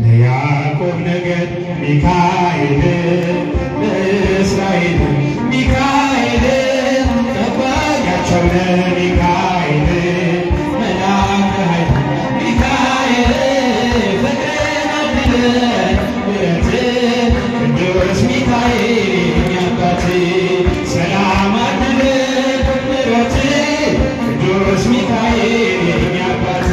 ለያዕቆብ ነገድ ሚካኤል ለእስራኤል ሚካኤል ጠባቂያቸው ሚካኤል መልአከ ኃይል ሚካኤል ፍቅርን አድለን ምሕረትን ቅዱስ ሚካኤል የእኛ አባት ሰላም አድለን ምሕረትን ቅዱስ ሚካኤል የእኛ አባት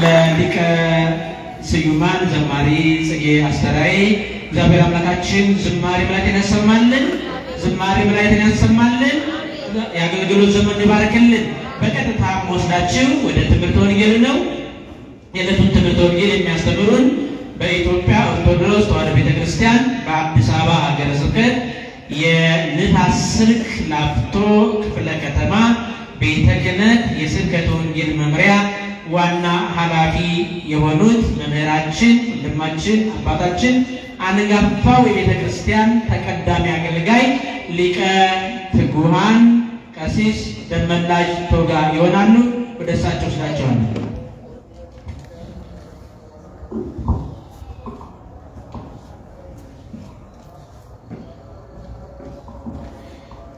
ለሊቀ ስዩማን ዘማሪ ጽጌ አስተራይ እግዚአብሔር አምላካችን ዝማሬ መላእክትን ያሰማልን፣ ዝማሬ መላእክትን ያሰማልን፣ የአገልግሎት ዘመን ይባርክልን። በቀጥታ ወስዳችሁ ወደ ትምህርተ ወንጌል ነው። የዕለቱን ትምህርተ ወንጌል የሚያስተምሩን በኢትዮጵያ ኦርቶዶክስ ተዋሕዶ ቤተክርስቲያን በአዲስ አበባ ሀገረ ስብከት የንፋስ ስልክ ላፍቶ ክፍለ ከተማ ቤተ ክህነት የስብከተ ወንጌል መምሪያ ዋና ኃላፊ የሆኑት መምህራችን ወንድማችን አባታችን አንጋፋው የቤተ ክርስቲያን ተቀዳሚ አገልጋይ ሊቀ ትጉሃን ቀሲስ ደመላሽ ቶጋ ይሆናሉ። ወደ እሳቸው ወስዳቸዋለሁ።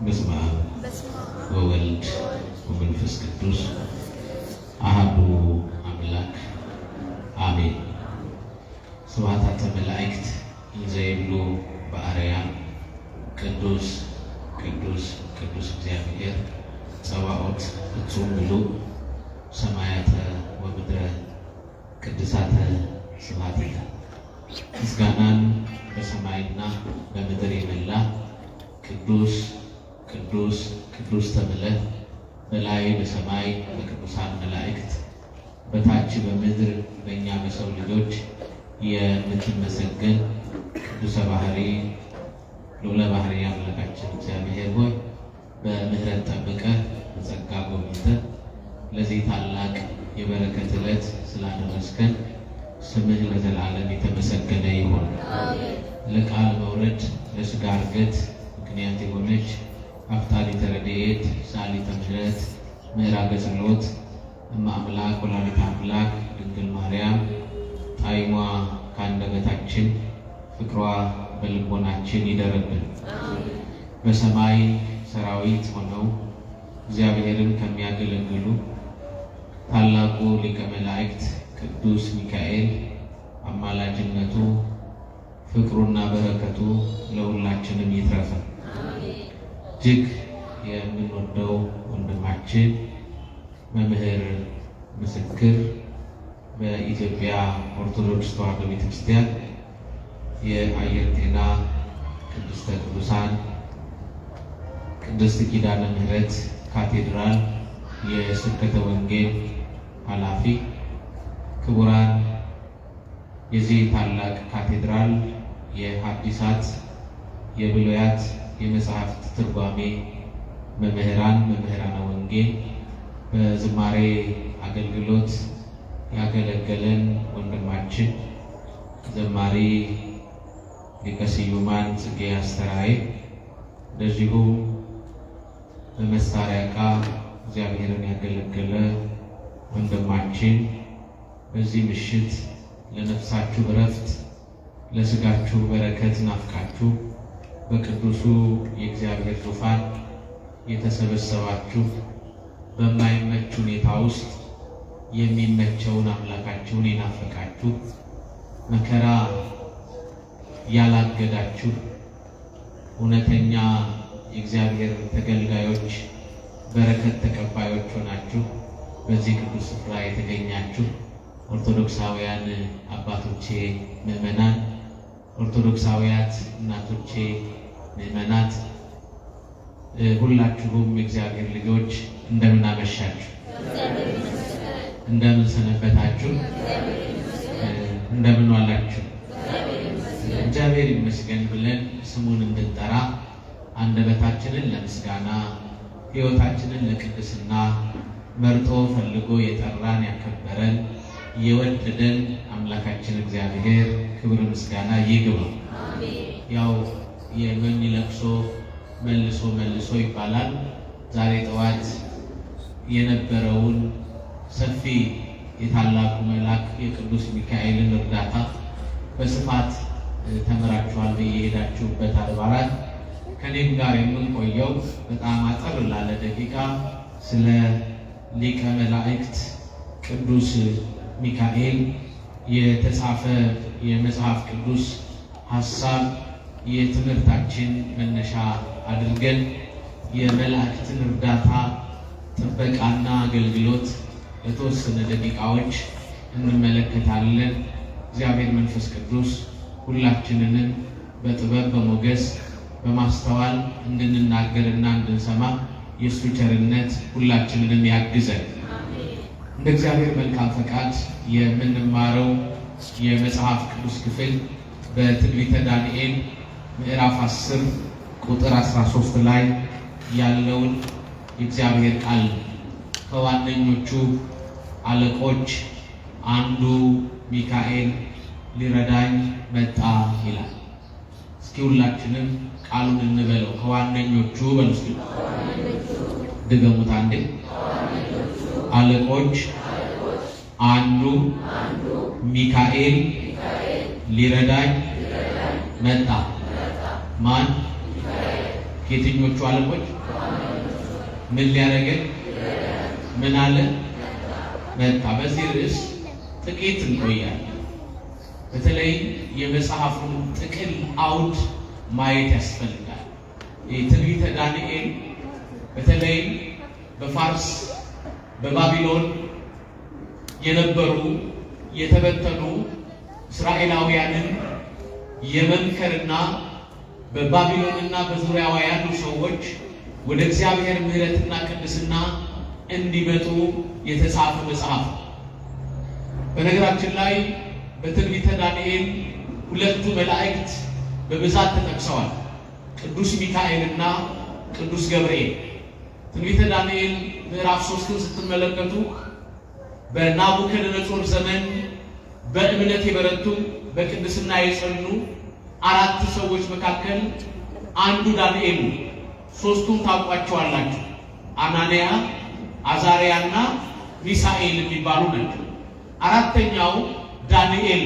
በስመ አብ ወወልድ ወመንፈስ መንፈስ ቅዱስ አሐዱ አምላክ አሜን። ስብሐተ መላእክት እንዘይብሉ በአርያም ቅዱስ ቅዱስ ቅዱስ እግዚአብሔር ጸባኦት ፍጹም ምሉእ ሰማያተ ወምድረ ቅድሳተ ስብሐቲከ። ምስጋናን በሰማይና በምድር የመላ ቅዱስ ቅዱስ ቅዱስ ተብለህ በላይ በሰማይ በቅዱሳን መላእክት በታች በምድር በእኛ በሰው ልጆች የምትመሰገን ቅዱሰ ባህሪ ልዑለ ባህሪ አምላካችን እግዚአብሔር ሆይ በምህረት ጠብቀህ በጸጋ ጎብኝተህ ለዚህ ታላቅ የበረከት ዕለት ስላደረስከን ስምህ ለዘላለም የተመሰገነ ይሁን። ለቃል መውረድ ለሥጋ ዕርገት ምክንያት የሆነች አፍጣሪተ ረድኤት ሰዓሊተ ምሕረት ምዕራገ ጸሎት እመ አምላክ ወላዲተ አምላክ ድንግል ማርያም ጣዕሟ ከአንደበታችን ፍቅሯ በልቦናችን ይደርብን። በሰማይ ሰራዊት ሆነው እግዚአብሔርን ከሚያገለግሉ ታላቁ ሊቀ መላእክት ቅዱስ ሚካኤል አማላጅነቱ ፍቅሩና በረከቱ ለሁላችንም ይትረፈን። እጅግ የምንወደው ወንድማችን መምህር ምስክር በኢትዮጵያ ኦርቶዶክስ ተዋሕዶ ቤተክርስቲያን የአየር ጤና ቅድስተ ቅዱሳን ቅድስት ኪዳነ ምሕረት ካቴድራል የስብከተ ወንጌል ኃላፊ፣ ክቡራን የዚህ ታላቅ ካቴድራል የሐዲሳት የብሉያት የመጽሐፍት ትርጓሜ መምህራን፣ መምህራነ ወንጌል፣ በዝማሬ አገልግሎት ያገለገለን ወንድማችን ዘማሪ ሊቀ ስዩማን ጽጌ አስተራዬ፣ እንደዚሁም በመሳሪያ ዕቃ እግዚአብሔርን ያገለገለ ወንድማችን በዚህ ምሽት ለነፍሳችሁ እረፍት ለሥጋችሁ በረከት ናፍቃችሁ በቅዱሱ የእግዚአብሔር ዙፋን የተሰበሰባችሁ በማይመች ሁኔታ ውስጥ የሚመቸውን አምላካችሁን የናፈቃችሁ መከራ ያላገዳችሁ እውነተኛ የእግዚአብሔር ተገልጋዮች በረከት ተቀባዮች ሆናችሁ በዚህ ቅዱስ ስፍራ የተገኛችሁ ኦርቶዶክሳውያን አባቶቼ ምዕመናን፣ ኦርቶዶክሳውያት እናቶቼ ምዕመናት፣ ሁላችሁም የእግዚአብሔር ልጆች እንደምን አመሻችሁ? እንደምን ሰነበታችሁ? እንደምን ዋላችሁ? እግዚአብሔር ይመስገን ብለን ስሙን እንድንጠራ አንደበታችንን ለምስጋና ሕይወታችንን ለቅድስና መርጦ ፈልጎ የጠራን ያከበረን የወደደን አምላካችን እግዚአብሔር ክብር ምስጋና ይግባው። ያው የሞኝ ለቅሶ መልሶ መልሶ ይባላል። ዛሬ ጠዋት የነበረውን ሰፊ የታላቁ መልአክ የቅዱስ ሚካኤልን እርዳታ በስፋት ተምራችኋል። በየሄዳችሁበት አድባራት ከኔም ጋር የምንቆየው በጣም አጠር ላለ ደቂቃ ስለ ሊቀ መላእክት ቅዱስ ሚካኤል የተጻፈ የመጽሐፍ ቅዱስ ሐሳብ የትምህርታችን መነሻ አድርገን የመላእክትን እርዳታ ጥበቃና አገልግሎት ለተወሰነ ደቂቃዎች እንመለከታለን። እግዚአብሔር መንፈስ ቅዱስ ሁላችንንም በጥበብ በሞገስ በማስተዋል እንድንናገርና እንድንሰማ የእሱ ቸርነት ሁላችንንም ያግዘን። እንደ እግዚአብሔር መልካም ፈቃድ የምንማረው የመጽሐፍ ቅዱስ ክፍል በትንቢተ ዳንኤል ምዕራፍ 10 ቁጥር 13 ላይ ያለውን የእግዚአብሔር ቃል ከዋነኞቹ አለቆች አንዱ ሚካኤል ሊረዳኝ መጣ ይላል። እስኪ ሁላችንም ቃሉን እንበለው። ከዋነኞቹ በሉስ ድገሙት አንዴ። አለቆች አንዱ ሚካኤል ሊረዳኝ መጣ። ማን? የትኞቹ አለቆች? ምን ሊያደርገን? ምን አለ? መጣ። በዚህ ርዕስ ጥቂት እንቆያለን። በተለይ የመጽሐፉን ጥቅል አውድ ማየት ያስፈልጋል። የትንቢተ ዳንኤል በተለይ በፋርስ በባቢሎን የነበሩ የተበተኑ እስራኤላውያንን የመምከርና በባቢሎንና በዙሪያዋ ያሉ ሰዎች ወደ እግዚአብሔር ምሕረትና ቅድስና እንዲመጡ የተጻፈ መጽሐፍ። በነገራችን ላይ በትንቢተ ዳንኤል ሁለቱ መላእክት በብዛት ተጠቅሰዋል፣ ቅዱስ ሚካኤልና ቅዱስ ገብርኤል። ትንቢተ ዳንኤል ምዕራፍ 3ን ስትመለከቱ በናቡከደነጾር ዘመን በእምነት የበረቱ በቅድስና የጸኑ 4 ሰዎች መካከል አንዱ ዳንኤል ነው። 3ቱም ታውቋቸዋላችሁ። አናንያ፣ አዛርያና ሚሳኤል የሚባሉ ናቸው። 4ኛው ዳንኤል።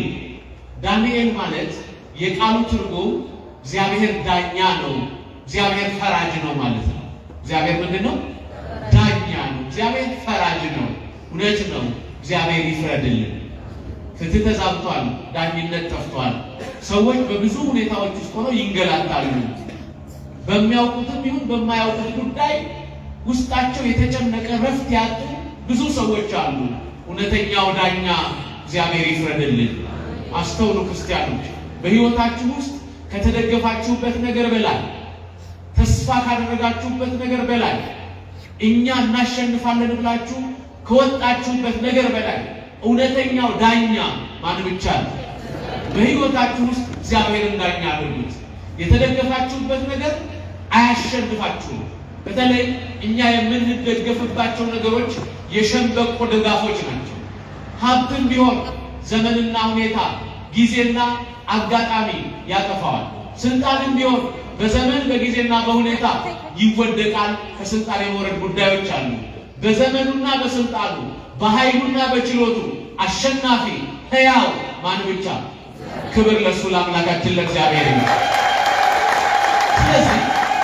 ዳንኤል ማለት የቃሉ ትርጉም እግዚአብሔር ዳኛ ነው፣ እግዚአብሔር ፈራጅ ነው ማለት ነው። እግዚአብሔር ምንድን ነው? ዳኛ ነው። እግዚአብሔር ፈራጅ ነው። እውነት ነው። እግዚአብሔር ይፍረድልን። ፍትህ ተዛብቷል፣ ዳኝነት ጠፍቷል። ሰዎች በብዙ ሁኔታዎች ውስጥ ሆነው ይንገላታሉ። በሚያውቁትም ይሁን በማያውቁት ጉዳይ ውስጣቸው የተጨነቀ ረፍት ያጡ ብዙ ሰዎች አሉ። እውነተኛው ዳኛ እግዚአብሔር ይፍረድልን። አስተውሉ ክርስቲያኖች፣ በሕይወታችሁ ውስጥ ከተደገፋችሁበት ነገር በላይ ተስፋ ካደረጋችሁበት ነገር በላይ እኛ እናሸንፋለን ብላችሁ ከወጣችሁበት ነገር በላይ እውነተኛው ዳኛ ማን ብቻ ነው? በሕይወታችሁ ውስጥ እግዚአብሔርን ዳኛ አድርጉት። የተደገፋችሁበት ነገር አያሸንፋችሁም። በተለይ እኛ የምንደገፍባቸው ነገሮች የሸንበቆ ድጋፎች ናቸው። ሀብትም ቢሆን ዘመንና ሁኔታ ጊዜና አጋጣሚ ያጠፋዋል። ስልጣንም ቢሆን በዘመን በጊዜና በሁኔታ ይወደቃል። ከስልጣን የመውረድ ጉዳዮች አሉ። በዘመኑና በስልጣኑ በኃይሉና በችሎቱ አሸናፊ ሕያው ማን ብቻ? ክብር ለእሱ ለአምላካችን ለእግዚአብሔር ይሁን። ስለዚህ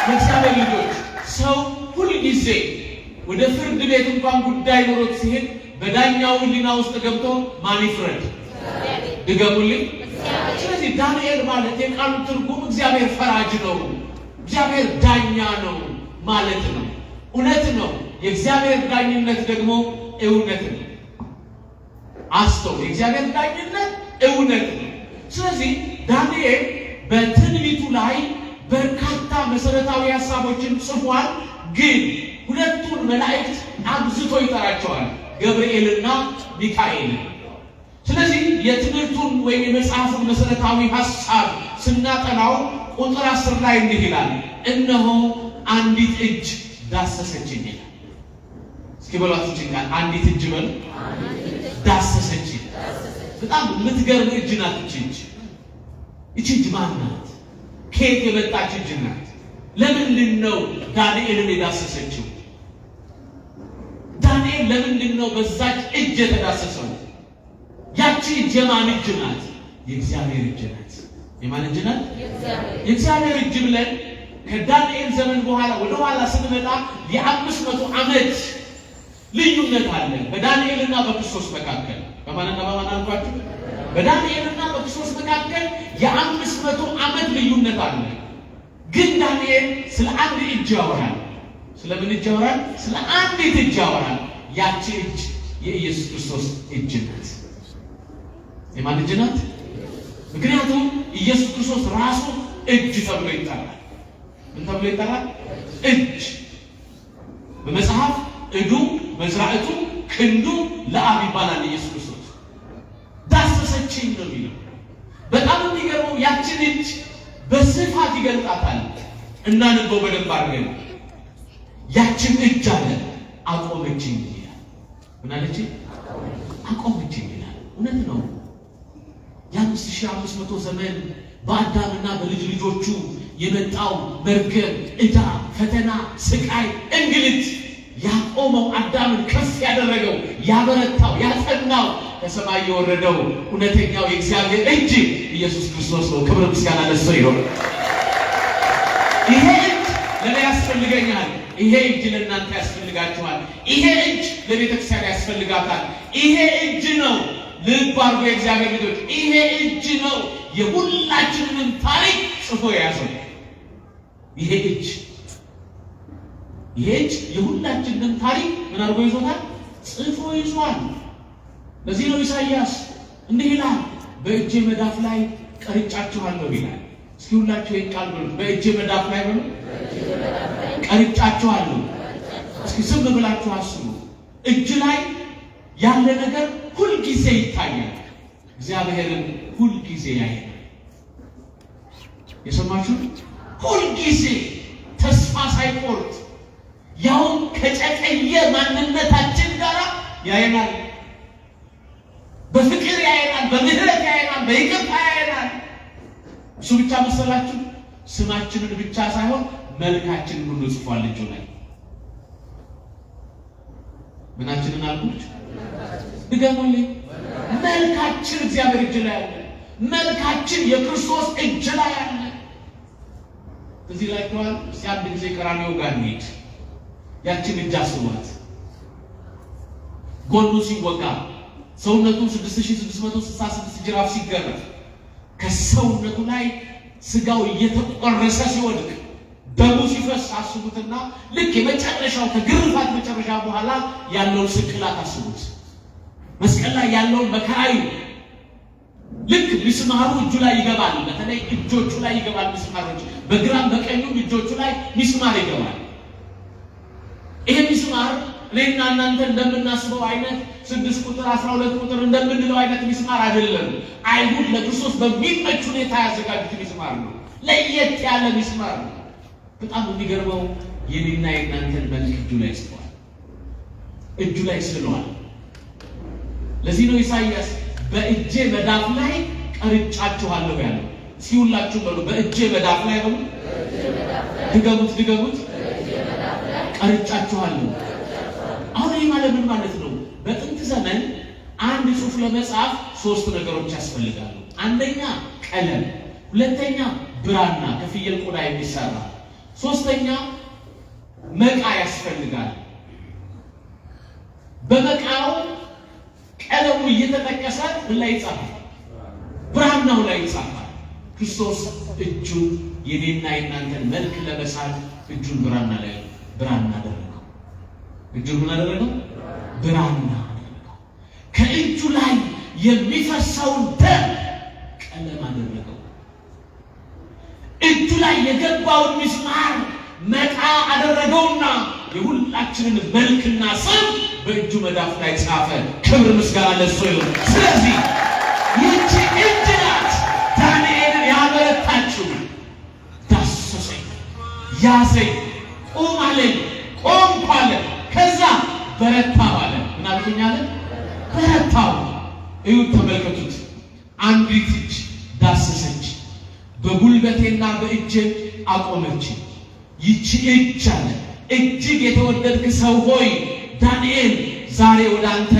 ለእግዚአብሔር ልጆች ሰው ሁልጊዜ ወደ ፍርድ ቤት እንኳን ጉዳይ ኖሮት ሲሄድ በዳኛው ሕሊና ውስጥ ገብቶ ማን ይፍረድ? ድገሙልኝ። ስለዚህ ዳንኤል ማለት የቃሉ ትርጉም እግዚአብሔር ፈራጅ ነው፣ እግዚአብሔር ዳኛ ነው ማለት ነው። እውነት ነው። የእግዚአብሔር ዳኝነት ደግሞ እውነት ነው። አስተውል፣ የእግዚአብሔር ዳኝነት እውነት ነው። ስለዚህ ዳንኤል በትንቢቱ ላይ በርካታ መሰረታዊ ሀሳቦችን ጽፏል። ግን ሁለቱን መላእክት አብዝቶ ይጠራቸዋል፣ ገብርኤልና ሚካኤል። ስለዚህ የትምህርቱን ወይም የመጽሐፉን መሰረታዊ ሀሳብ ስናጠናው ቁጥር 10 ላይ እንዲህ ይላል፣ እነሆ አንዲት እጅ ዳሰሰችኝ ይላል። እስኪ በሏችሁ ጭንቃል፣ አንዲት እጅ በሉ። ዳሰሰችኝ። በጣም የምትገርም እጅ ናት እቺ እጅ። እቺ እጅ ማን ናት? ከየት የመጣች እጅ ናት? ለምንድን ነው ዳንኤልን የዳሰሰችው? ዳንኤል ለምንድን ነው በዛች እጅ የተዳሰሰው? ያቺ እጅ የማን እጅ ናት? የእግዚአብሔር እጅ ናት። የማን እጅ ናት? የእግዚአብሔር እጅ ብለን ከዳንኤል ዘመን በኋላ ወደ ኋላ ስንመጣ የ500 ዓመት ልዩነት አለ በዳንኤልና በክርስቶስ መካከል። በማንና በማን አልኳችሁ? በዳንኤልና በክርስቶስ መካከል የ500 ዓመት ልዩነት አለ። ግን ዳንኤል ስለ አንድ እጅ ያወራል። ስለምን እጅ ያወራል? ስለ አንዲት እጅ ያወራል። ያቺ እጅ የኢየሱስ ክርስቶስ እጅ ናት። የማን እጅ ናት? ምክንያቱም ኢየሱስ ክርስቶስ ራሱ እጅ ተብሎ ይጠራል። ምን ተብሎ ይጠራል? እጅ። በመጽሐፍ እዱ መዝራዕቱ ክንዱ ለአብ ይባላል። ኢየሱስ ክርስቶስ ዳሰሰችኝ ነው የሚለው። በጣም የሚገርመው ያችን እጅ በስፋት ይገልጣታል። እናንበው በደንብ አድርገን። ያችን እጅ አለ አቆመችኝ ይላል። ምን አለች? አቆመችኝ ይላል። እውነት ነው። የ5500 ዘመን በአዳምና በልጅ ልጆቹ የመጣው መርገም፣ ዕዳ፣ ፈተና፣ ስቃይ፣ እንግልት ያቆመው አዳምን ከፍ ያደረገው ያበረታው ያጸናው ከሰማይ የወረደው እውነተኛው የእግዚአብሔር እጅ ኢየሱስ ክርስቶስ ነው። ክብር ምስጋና ለእሱ ይሁን። ይሄ እጅ ለኔ ያስፈልገኛል፣ ይሄ እጅ ለእናንተ ያስፈልጋችኋል። ይሄ እጅ ለቤተክርስቲያን ያስፈልጋታል። ይሄ እጅ ነው ልብ አድርጎ የእግዚአብሔር ልጆች፣ ይሄ እጅ ነው የሁላችንንም ታሪክ ጽፎ የያዘው። ይሄ እጅ የሁላችንንም ታሪክ ምን አድርጎ ይዞታል? ጽፎ ይዟል። ለዚህ ነው ኢሳይያስ እንዲህ ይላል፣ በእጄ መዳፍ ላይ ቀርጫችኋለሁ ይላል። እስኪ ሁላችሁ ይህን ቃል በሉ፣ በእጄ መዳፍ ላይ በሉ፣ ቀርጫችኋለሁ። እስኪ ዝም ብላችሁ አስቡ። እጅ ላይ ያለ ነገር ሁልጊዜ ይታያል። እግዚአብሔርን ሁልጊዜ ያያል። የሰማችሁ? ሁልጊዜ ተስፋ ሳይቆርጥ ያውም ከጨቀየ ማንነታችን ጋር ያየናል። በፍቅር ያየናል፣ በምህረት ያየናል፣ በይቅርታ ያየናል። እሱ ብቻ መሰላችሁ? ስማችንን ብቻ ሳይሆን መልካችንን ሁሉ ጽፏል እጁ ላይ። ምናችንን አልኩት? ድገሙልኝ። መልካችን እግዚአብሔር እጅ ላይ አለ። መልካችን የክርስቶስ እጅ ላይ አለ። እዚህ ላይ ተዋል። አንድ ጊዜ ቀራንዮ ጋር እንሂድ። ያችን እጅ አስቧት። ጎኑ ሲወጋ ሰውነቱ 6666 ጅራፍ ሲገረፍ ከሰውነቱ ላይ ስጋው እየተቆረሰ ሲወድቅ ደሙ ሲፈስ አስቡትና ልክ የመጨረሻው ከግርፋት መጨረሻ በኋላ ያለውን ስቅላት አስቡት። መስቀል ላይ ያለውን መከራዩ ልክ ሚስማሩ እጁ ላይ ይገባል። በተለይ እጆቹ ላይ ይገባል ሚስማሮች፣ በግራም በቀኙም እጆቹ ላይ ሚስማር ይገባል። ይሄ ሚስማር እኔና እናንተ እንደምናስበው አይነት 6 ቁጥር 12 ቁጥር እንደምንለው አይነት ሚስማር አይደለም። አይሁድ ለክርስቶስ በሚመች ሁኔታ ያዘጋጁት ሚስማር ነው። ለየት ያለ ሚስማር ነው። በጣም የሚገርመው የኔና የእናንተን መልክ እጁ ላይ ጽፏል፣ እጁ ላይ ስለዋል። ለዚህ ነው ኢሳይያስ በእጄ መዳፍ ላይ ቀርጫችኋለሁ ያለው። ሲውላችሁ በሉ፣ በእጄ መዳፍ ላይ በሉ፣ ድገሙት፣ ቀርጫችኋለሁ። አሁን ይህ ማለት ምን ማለት ነው? በጥንት ዘመን አንድ ጽሑፍ ለመጻፍ 3 ነገሮች ያስፈልጋሉ። አንደኛ ቀለም፣ ሁለተኛ ብራና ከፍየል ቆዳ የሚሰራ፣ ሶስተኛ መቃ ያስፈልጋል። በመቃው ቀለሙ እየተጠቀሰ ምን ላይ ይጻፋል? ብራናው ላይ ይጻፋል። ክርስቶስ እጁን የኔና የናንተን መልክ ለመሳል እጁን ብራና አደረገው። እጁን ምን አደረገው? ብራና አደረገው። ከእጁ ላይ የሚፈሰውን ደም ቀለም አደረገው። እጁ ላይ የገባውን ሚስማር መቃ አደረገውና የሁላችንን መልክና ስም በእጁ መዳፍ ላይ ጻፈ። ክብር ምስጋና ለእሱ ይሁን። ስለዚህ ይህች እጅ ናት ዳንኤልን ያበረታችው። ዳሰሰኝ፣ ያዘኝ፣ ቁም አለኝ፣ ቆምኩ አለ። ከዛ በረታው አለ። ምን አልኩኝ አለ? በረታው። እዩት፣ ተመልከቱት። አንዲት እጅ ዳሰሰች፣ በጉልበቴና በእጄ አቆመች። ይቺ እጅ አለ እጅግ የተወደድክ ሰው ሆይ ዳንኤል ዛሬ ወደ አንተ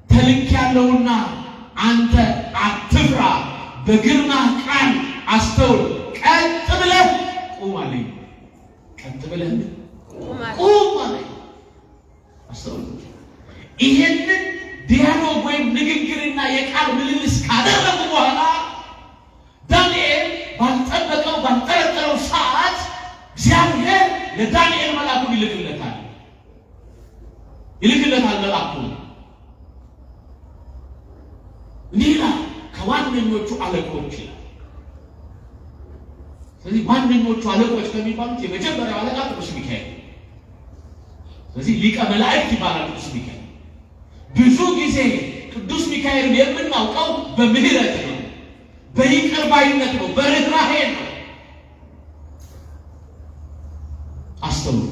ተልኬያለሁና አንተ አትፍራ፣ በግርማ ቃል አስተውል፣ ቀጥ ብለህ ቁም አለኝ። ቀጥ ብለህ ቁም አለኝ። አስተውል። ይሄንን ዲያሎግ ወይም ንግግርና የቃል ምልልስ ካደረጉ በኋላ ዳንኤል ባልጠበቀው ባልጠረጠረው ሰዓት እግዚአብሔር ለዳንኤል መልአኩን ይልክለታል። መልአኩን እንዲህ ይላል፣ ከዋነኞቹ አለቆች ይላል። ስለዚህ ዋነኞቹ አለቆች ከሚባሉት የመጀመሪያው አለቃ ቅዱስ ሚካኤል። ስለዚህ ሊቀ መላእክት ይባላል ቅዱስ ሚካኤል። ብዙ ጊዜ ቅዱስ ሚካኤልን የምናውቀው በምህረት ነው፣ በይቅር ባይነት ነው፣ በርኅራኄ ነው። አስተውሉ።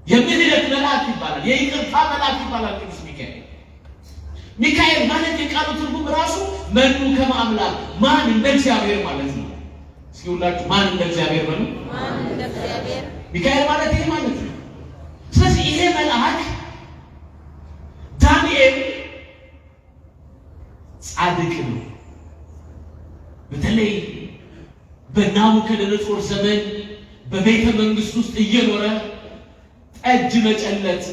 የምህረት መልአክ ይባላል፣ የይቅርታ መልአክ ይባላል ቅዱስ ሚካኤል። ሚካኤል ማለት የቃሉ ትርጉም ራሱ መኑ ከመ አምላክ፣ ማን እንደ እግዚአብሔር ማለት ነው። እስኪ ሁላችሁ ማን እንደ እግዚአብሔር በሉ። ሚካኤል ማለት ይሄ ማለት ነው። ስለዚህ ይሄ መልአክ ዳንኤል ጻድቅ ነው። በተለይ በናቡከደነፆር ዘመን በቤተ መንግስት ውስጥ እየኖረ ጠጅ መጨለጥ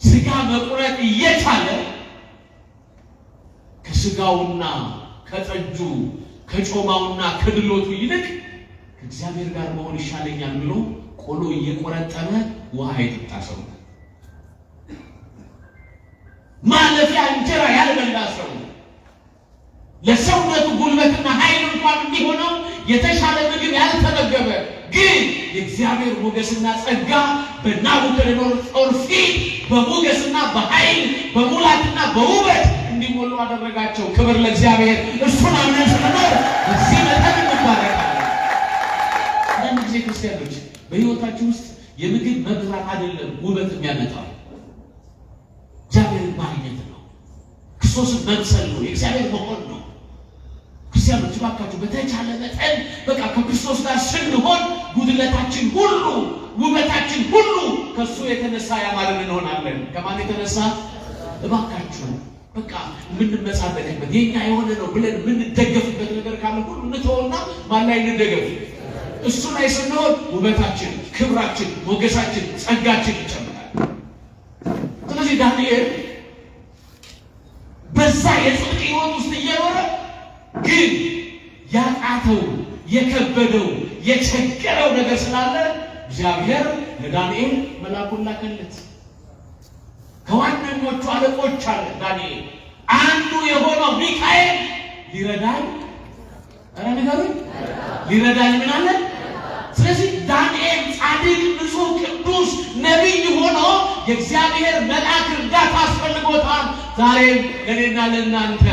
ስጋ መቁረጥ እየቻለ ከስጋውና ከጠጁ ከጮማውና ከድሎቱ ይልቅ ከእግዚአብሔር ጋር መሆን ይሻለኛል ብሎ ቆሎ እየቆረጠመ ውሃ ይጠጣ ሰው፣ ማለፊያ እንጀራ ያልበላ ሰው፣ ለሰውነቱ ጉልበትና ኃይል እንኳን እንዲሆነው የተሻለ ምግብ ያልተመገበ ግን የእግዚአብሔር ሞገስና ጸጋ በናቡከደነፆር ፊት በሞገስና በኃይል በሙላትና በውበት እንዲሞሉ አደረጋቸው። ክብር ለእግዚአብሔር። እሱን አምነን ስንኖር እዚህ መጠን እንባረካለን። አንዳንድ ጊዜ ክርስቲያኖች በሕይወታችሁ ውስጥ የምግብ መብዛት አይደለም ውበት የሚያመጣው እግዚአብሔርን ማግኘት ነው። ክርስቶስን መምሰል ነው። የእግዚአብሔር መሆን ነው። ክርስቲያኖች እባካችሁ በተቻለ መጠን በቃ ከክርስቶስ ጋር ስንሆን ጉድለታችን ሁሉ ውበታችን ሁሉ ከሱ የተነሳ ያማርን እንሆናለን። ከማን የተነሳ? እባካችሁ በቃ የምንመጻደቅበት የኛ የሆነ ነው ብለን የምንደገፍበት ነገር ካለ ሁሉ እንተውና ማን ላይ እንደገፍ? እሱ ላይ ስንሆን ውበታችን፣ ክብራችን፣ ሞገሳችን፣ ጸጋችን ይጨምራል። ስለዚህ ዳንኤል በዛ የጽድቅ ሕይወት ውስጥ እየኖረ ግን ያቃተው የከበደው የቸገረው ነገር ስላለ እግዚአብሔር ለዳንኤል መልአኩን ላከለት። ከዋነኞቹ አለቆች አለ ዳንኤል አንዱ የሆነው ሚካኤል ሊረዳኝ ሊረዳኝ ምን አለ? ስለዚህ ዳንኤል ጻድቅ፣ ንጹሕ፣ ቅዱስ ነቢይ ሆኖ የእግዚአብሔር መልአክ እርዳታ አስፈልጎታል። ዛሬም ለእኔና ለእናንተ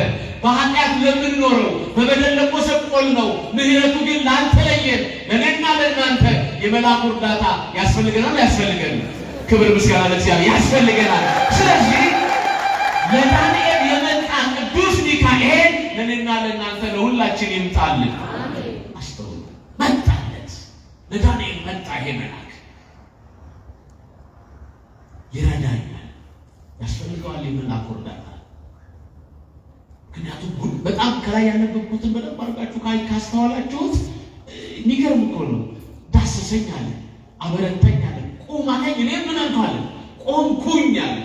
በኃጢአት ለምንኖረው በበደል ለቆሰቆል ነው ምሕረቱ ግን ላልተለየን ለእኔና ለእናንተ የመልአኩ እርዳታ ያስፈልገናል። ክብር ምስጋና ለእግዚአብሔር ያስፈልገናል። ስለዚህ ለዳንኤል የመጣ ቅዱስ ሚካኤል ለእኔና ለእናንተ ለሁላችን ይምጣልን። አስተውሉ። መጣለት፣ ለዳንኤል መጣ። ይሄ መልአክ ይረዳኛል፣ ያስፈልገዋል የመልአኩ እርዳታ። ምክንያቱም በጣም ከላይ ያነበብኩትን በደንብ አድርጋችሁ ካስተዋላችሁት የሚገርም እኮ ነው። ዳሰሰኝ አለ፣ አበረታኝ አለ፣ ቁም አለኝ፣ እኔ ምን አንተዋለ ቆምኩኝ አለ።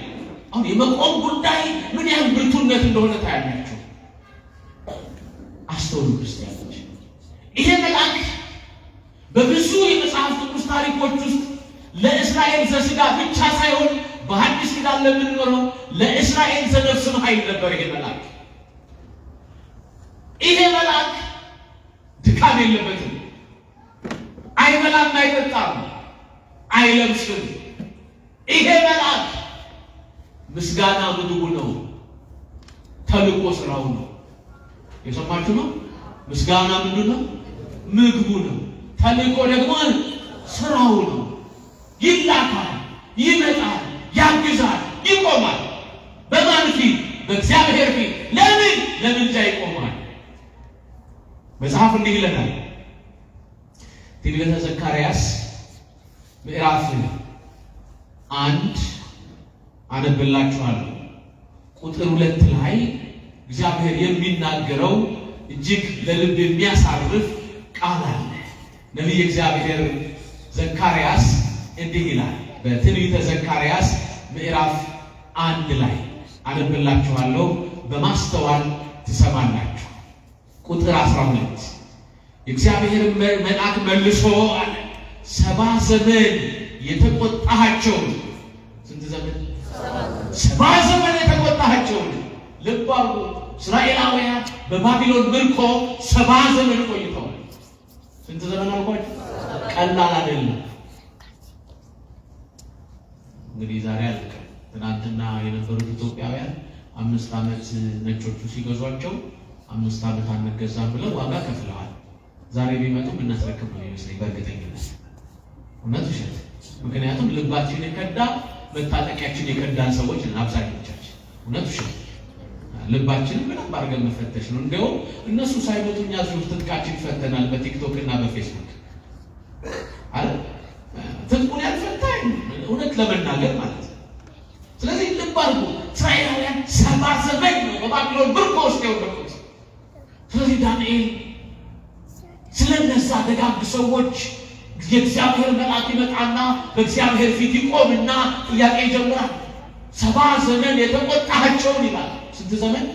አሁን የመቆም ጉዳይ ምን ያህል ብርቱነት እንደሆነ ታያላችሁ። አስተውሉ ክርስቲያኖች። ይሄ መልአክ በብዙ የመጽሐፍ ቅዱስ ታሪኮች ውስጥ ለእስራኤል ዘሥጋ ብቻ ሳይሆን በሐዲስ ኪዳን ለምንኖረው ለእስራኤል ዘነፍስም ኃይል ነበር። ይሄ መልአክ ድካም የለበትም። አይበላም፣ አይጠጣም፣ አይለብስም። ይሄ መልአክ ምስጋና ምግቡ ነው፣ ተልቆ ስራው ነው። የሰማችሁ ነው። ምስጋና ምንድን ነው? ምግቡ ነው። ተልቆ ደግሞ ስራው ነው። ይላካል፣ ይመጣል፣ ያግዛል፣ ይቆማል። በማን ፊት? በእግዚአብሔር ፊት። ለምን? ለምልጃ ይቆማል። መጽሐፍ እንዲህ ይለናል። ትንቢተ ዘካርያስ ምዕራፍ 1 አነብላችኋለሁ። ቁጥር 2 ላይ እግዚአብሔር የሚናገረው እጅግ ለልብ የሚያሳርፍ ቃል አለ። ነቢይ እግዚአብሔር ዘካርያስ እንዲህ ይላል። በትንቢተ ዘካርያስ ምዕራፍ 1 ላይ አነብላችኋለሁ። በማስተዋል ትሰማላችሁ። ቁጥር 12 የእግዚአብሔር መልአክ መልሶ አለ 70 ዘመን የተቆጣሃቸውን ስንት ዘመን? 70 ዘመን የተቆጣሃቸውን ልብ አድርጉ። እስራኤላውያን በባቢሎን ምርኮ 70 ዘመን ቆይተዋል። ስንት ዘመን አልኳችሁ? ቀላል አይደለም። እንግዲህ ዛሬ አልቀ ትናንትና የነበሩት ኢትዮጵያውያን 5 ዓመት ነጮቹ ሲገዟቸው 5 ዓመት አንገዛም ብለው ዋጋ ከፍለዋል። ዛሬ ቢመጡም እናስረክብ ነው ይመስለኝ በእርግጠኝነት። እውነት ውሸት? ምክንያቱም ልባችን የከዳ መታጠቂያችን የከዳን ሰዎች ነን አብዛኞቻችን። እውነት ውሸት? ልባችንን በደንብ አድርገን መፈተሽ ነው። እንደውም እነሱ ሳይመጡ እኛ እዚህ ትጥቃችን ፈተናል በቲክቶክ እና በፌስቡክ አለ ትጥቁን ያልፈታኝ እውነት ለመናገር ማለት ነው። ስለዚህ ልብ አድርጉ። እስራኤላውያን 70 ዘመን ነው በባቢሎን ምርኮ ውስጥ የወደቁት። ስለዚህ ዳንኤል ስለነዛ ደጋግ ሰዎች የእግዚአብሔር መልአክ ይመጣና በእግዚአብሔር ፊት ይቆምና ጥያቄ ይጀምራል። 70 ዘመን የተቆጣቸውን ይላል። ስንት ዘመን?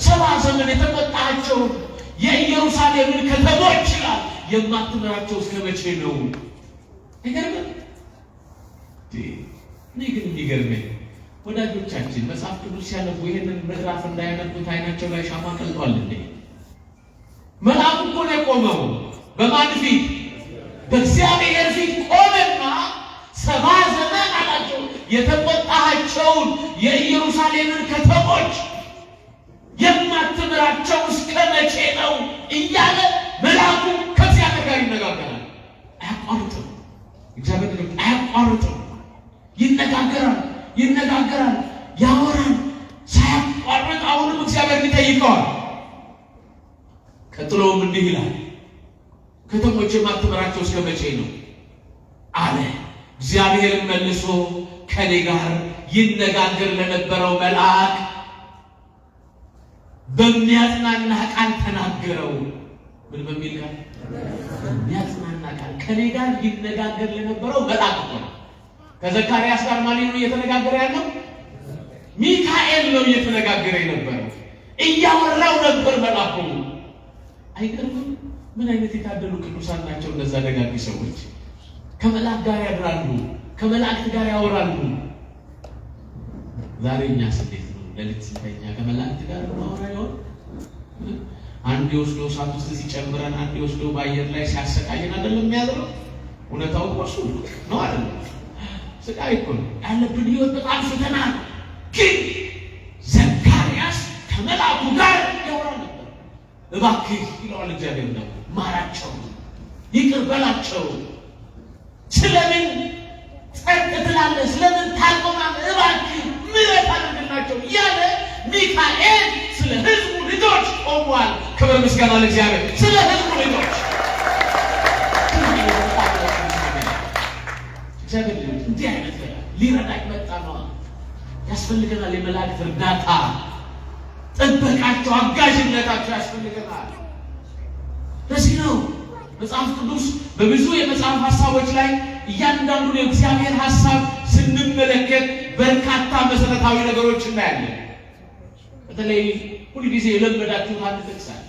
70 ዘመን የተቆጣቸውን የኢየሩሳሌምን ከተሞች ይላል የማትምራቸው እስከ መቼ ነው? አይገርምም? እኔ ግን የሚገርመኝ ወዳጆቻችን መጽሐፍ ቅዱስ ሲያነቡ ይሄንን ምዕራፍ እንዳያነቡት አይናቸው ላይ ሻማ ቀልጧል እንዴ? መልአኩ እኮ ነው የቆመው። በማን ፊት? በእግዚአብሔር ፊት ቆመና 70 ዘመን አላቸው የተቆጣቸውን የኢየሩሳሌምን ከተሞች የማትምራቸው እስከ መቼ ነው እያለ መልአኩ ከእግዚአብሔር ጋር ይነጋገራል። አያቋርጥም። እግዚአብሔር አያቋርጥም። ይነጋገራል፣ ያወራል ሳያቋርጥ። አሁንም እግዚአብሔር ይጠይቀዋል። ቀጥሎም እንዲህ ይላል፣ ከተሞች የማትምራቸው እስከ መቼ ነው አለ። እግዚአብሔርን መልሶ ከኔ ጋር ይነጋገር ለነበረው መልአክ በሚያጽናና ቃል ተናገረው። ምን በሚል ቃል? በሚያጽናና ቃል። ከኔ ጋር ይነጋገር ለነበረው መልአክ ነው። ከዘካርያስ ጋር ማን ነው እየተነጋገረ ያለው? ሚካኤል ነው እየተነጋገረ የነበረው። እያወራው ነበር መልአኩ። አይገርምም? ምን አይነት የታደሉ ቅዱሳን ናቸው እነዛ ደጋግ ሰዎች። ከመላእክት ጋር ያድራሉ፣ ከመላእክት ጋር ያወራሉ። ዛሬ እኛስ እንዴት ነው? ለሊት ስንተኛ ከመላእክት ጋር ማውራ ይሆን? አንድ ወስዶ እሳት ውስጥ ሲጨምረን፣ አንድ ወስዶ በአየር ላይ ሲያሰቃየን አይደለም የሚያዝረው? እውነታው እሱ ነው አይደል? ስቃይ እኮ ነው ያለብን። ህይወት በጣም ፈተና ነው። ግን ዘካርያስ ከመልአኩ ጋር ያወራ ነበር። እባክህ ይለዋል እግዚአብሔር ነው፣ ማራቸው፣ ይቅር በላቸው። ስለምን ጸጥ ትላለህ? ስለምን ታቆማለህ? እባክህ ምሕረት አድርግላቸው እያለ ሚካኤል ስለ ህዝቡ ልጆች ቆሟል። ክብር ምስጋና ለእግዚአብሔር። ስለ ህዝቡ ልጆች እግዚአብሔር እንዲህ አይነት ሊረዳኝ መጣ ነው። ያስፈልገናል የመላእክት እርዳታ፣ ጥበቃቸው፣ አጋዥነታቸው ያስፈልገናል። ለዚህ ነው መጽሐፍ ቅዱስ በብዙ የመጽሐፍ ሀሳቦች ላይ እያንዳንዱን የእግዚአብሔር ሀሳብ ስንመለከት በርካታ መሰረታዊ ነገሮች እናያለን። በተለይ ሁልጊዜ የለመዳችሁት አንድ ጥቅስ አለ።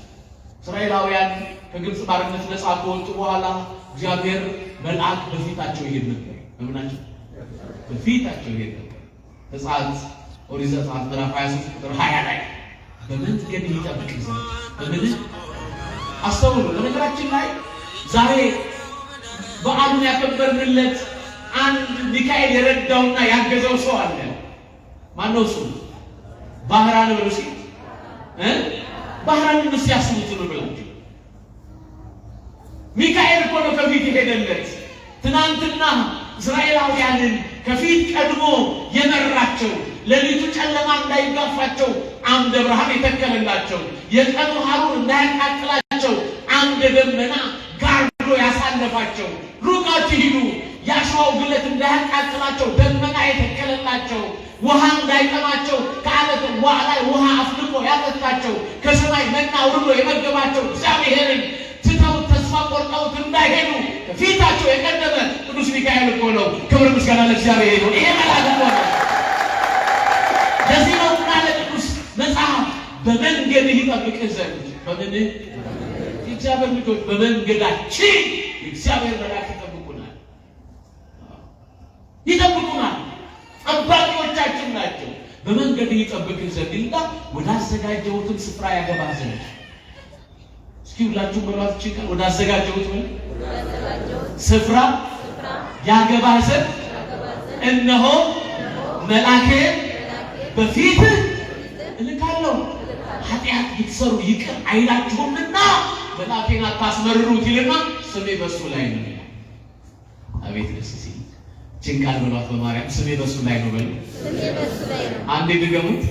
እስራኤላውያን ከግብፅ ባርነት ነፃ ከወጡ በኋላ እግዚአብሔር መልአክ በፊታቸው ይሄድ ነበር። በምናቸው? በፊታቸው ይሄድ ነበር። ዘጸአት ኦሪት ዘጸአት ምዕራፍ 23 ቁጥር 20 ላይ በመንገድ ይጠብቅ ዘንድ በምን አስተውሉ። በነገራችን ላይ ዛሬ በዓሉን ያከበርንለት አንድ ሚካኤል የረዳውና ያገዘው ሰው አለ። ማነው እሱ? ባህራን ነው እሱ። ባህራን ነው ሲያስቡት ነው ብላችሁ ሚካኤል እኮ ነው ከፊት የሄደለት። ትናንትና እስራኤላውያንን ከፊት ቀድሞ የመራቸው፣ ሌሊቱ ጨለማ እንዳይጋፋቸው አምደ ብርሃን የተከለላቸው፣ የቀኑ ሐሩር እንዳያቃጥላቸው አምደ ደመና ጋርዶ ያሳለፋቸው፣ ሩቅ አትሂዱ ያሸዋው ግለት እንዳያቃጥላቸው ደመና የተከለላቸው፣ ውሃ እንዳይጠማቸው ከዓለት ላይ ውሃ አፍልቆ ያጠጣቸው፣ ከሰማይ መና ወርዶ የመገባቸው እግዚአብሔርን ትተው ተስፋ ቆርጠውት እንዳይሄዱ ከፊታቸው የቀደመ ቅዱስ ሚካኤል እኮ ነው። ክብር ምስጋና ለእግዚአብሔር ይሁን። ይሄ መልአክ እኮ ነው። ለዚህ ነው ቃል ቅዱስ መጽሐፍ በመንገድህ ይጠብቅህ ዘንድ በምን የእግዚአብሔር ልጆች በመንገዳችን የእግዚአብሔር መልአክ ይጠብቁናል። ጠባቂዎቻችን ናቸው። በመንገድህ ይጠብቅህ ዘንድ እና ወዳዘጋጀሁትም ስፍራ ያገባህ ዘንድ። እስኪ ሁላችሁም በሏት ይችላል። ወዳዘጋጀሁት ስፍራ ያገባህ ዘንድ እነሆ መልአኬን በፊትህ እልካለሁ። ኃጢአት ብትሰሩ ይቅር አይላችሁምና መልአኬን አታስመርሩት ይልና ስሜ በሱ ላይ ነው። አቤት ደስ ሲል ጭንቃል በሏት በማርያም ስሜ በሱ ላይ ነው በሉ። አንዴ ድገሙት።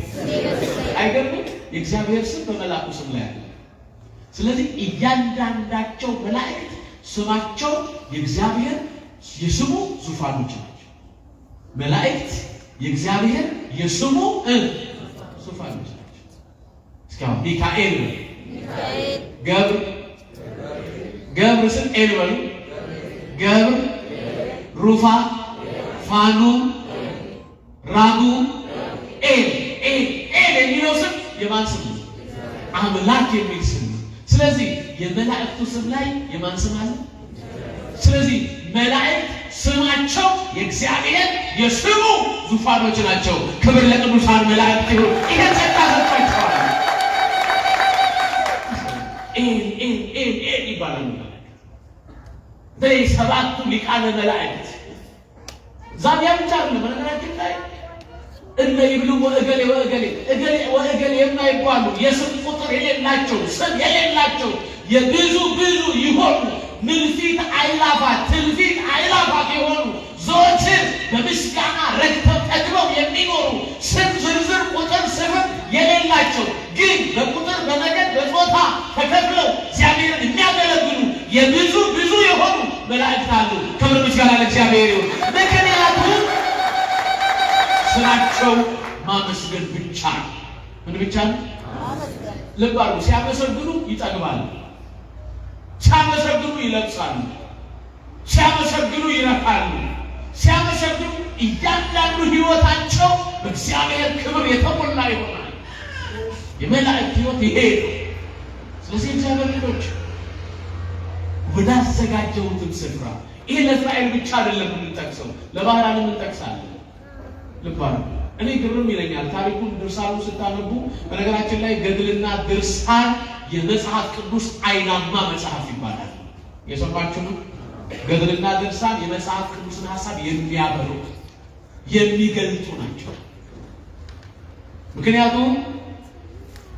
አይገርምም? የእግዚአብሔር ስም በመልአኩ ስም ላይ አለ። ስለዚህ እያንዳንዳቸው መላእክት ስማቸው የእግዚአብሔር የስሙ ዙፋኖች ናቸው። መላእክት የእግዚአብሔር የስሙ ዙፋኖች ናቸው። እስካሁን ሚካኤል ገብር ስም ኤል በሉ። ገብር፣ ሩፋ፣ ፋኑ፣ ራጉ፣ ኤል የሚለው ስም የማን ስም ነው? አምላክ የሚል ስም ነው። ስለዚህ የመላእክቱ ስም ላይ የማን ስም አለ? ስለዚህ መላእክት ስማቸው የእግዚአብሔር የስሙ ዙፋኖች ናቸው። ክብር ለቅዱሳን መላእክት ይሁን። ይሄ ጸጋ ሰጥቷቸዋል። ኤል ይባላሉ። ሰባቱ ሊቃነ መላእክት ዛሬ ብቻ ነው። በነገራችን ላይ እነ ይብሉ ወእገሌ ወእገሌ የማይባሉ የስም ቁጥር የሌላቸው ስም የሌላቸው የብዙ ይሆኑ ምልፊት አይላፋት ትልፊት አይላፋት የሆኑ ዘወትር በምስጋና ረክተው ጠግበው የሚኖሩ ስም ዝርዝር ቁጥር ስፍር የሌላቸው ግን በቁጥር በነገድ በጾታ ተከፍለው እግዚአብሔርን የሚያገለግሉ የብዙ የሆኑ መላእክት አሉ። ክብር ምስጋና ለእግዚአብሔር ይሁን። ምክንያቱም ስራቸው ማመስገን ብቻ ነው። ምን ብቻ ነው? ልብ አድርጉ። ሲያመሰግኑ ይጠግባሉ፣ ሲያመሰግኑ ይለብሳሉ፣ ሲያመሰግኑ ይረካሉ፣ ሲያመሰግኑ እያንዳንዱ ሕይወታቸው በእግዚአብሔር ክብር የተሞላ ይሆናል። የመላእክት ሕይወት ይሄ ነው። ስለዚህ እግዚአብሔር ልጆች ወዳዘጋጀሁትም ስፍራ ይሄ ለእስራኤል ብቻ አይደለም የምንጠቅሰው፣ ለባህራንም እንጠቅሳለን። ልብ አድርጉ። እኔ ግርም ይለኛል ታሪኩን ድርሳኑ ስታነቡ። በነገራችን ላይ ገድልና ድርሳን የመጽሐፍ ቅዱስ አይናማ መጽሐፍ ይባላል። የሰማችሁ ነው። ገድልና ድርሳን የመጽሐፍ ቅዱስን ሐሳብ የሚያበሩ የሚገልጡ ናቸው። ምክንያቱም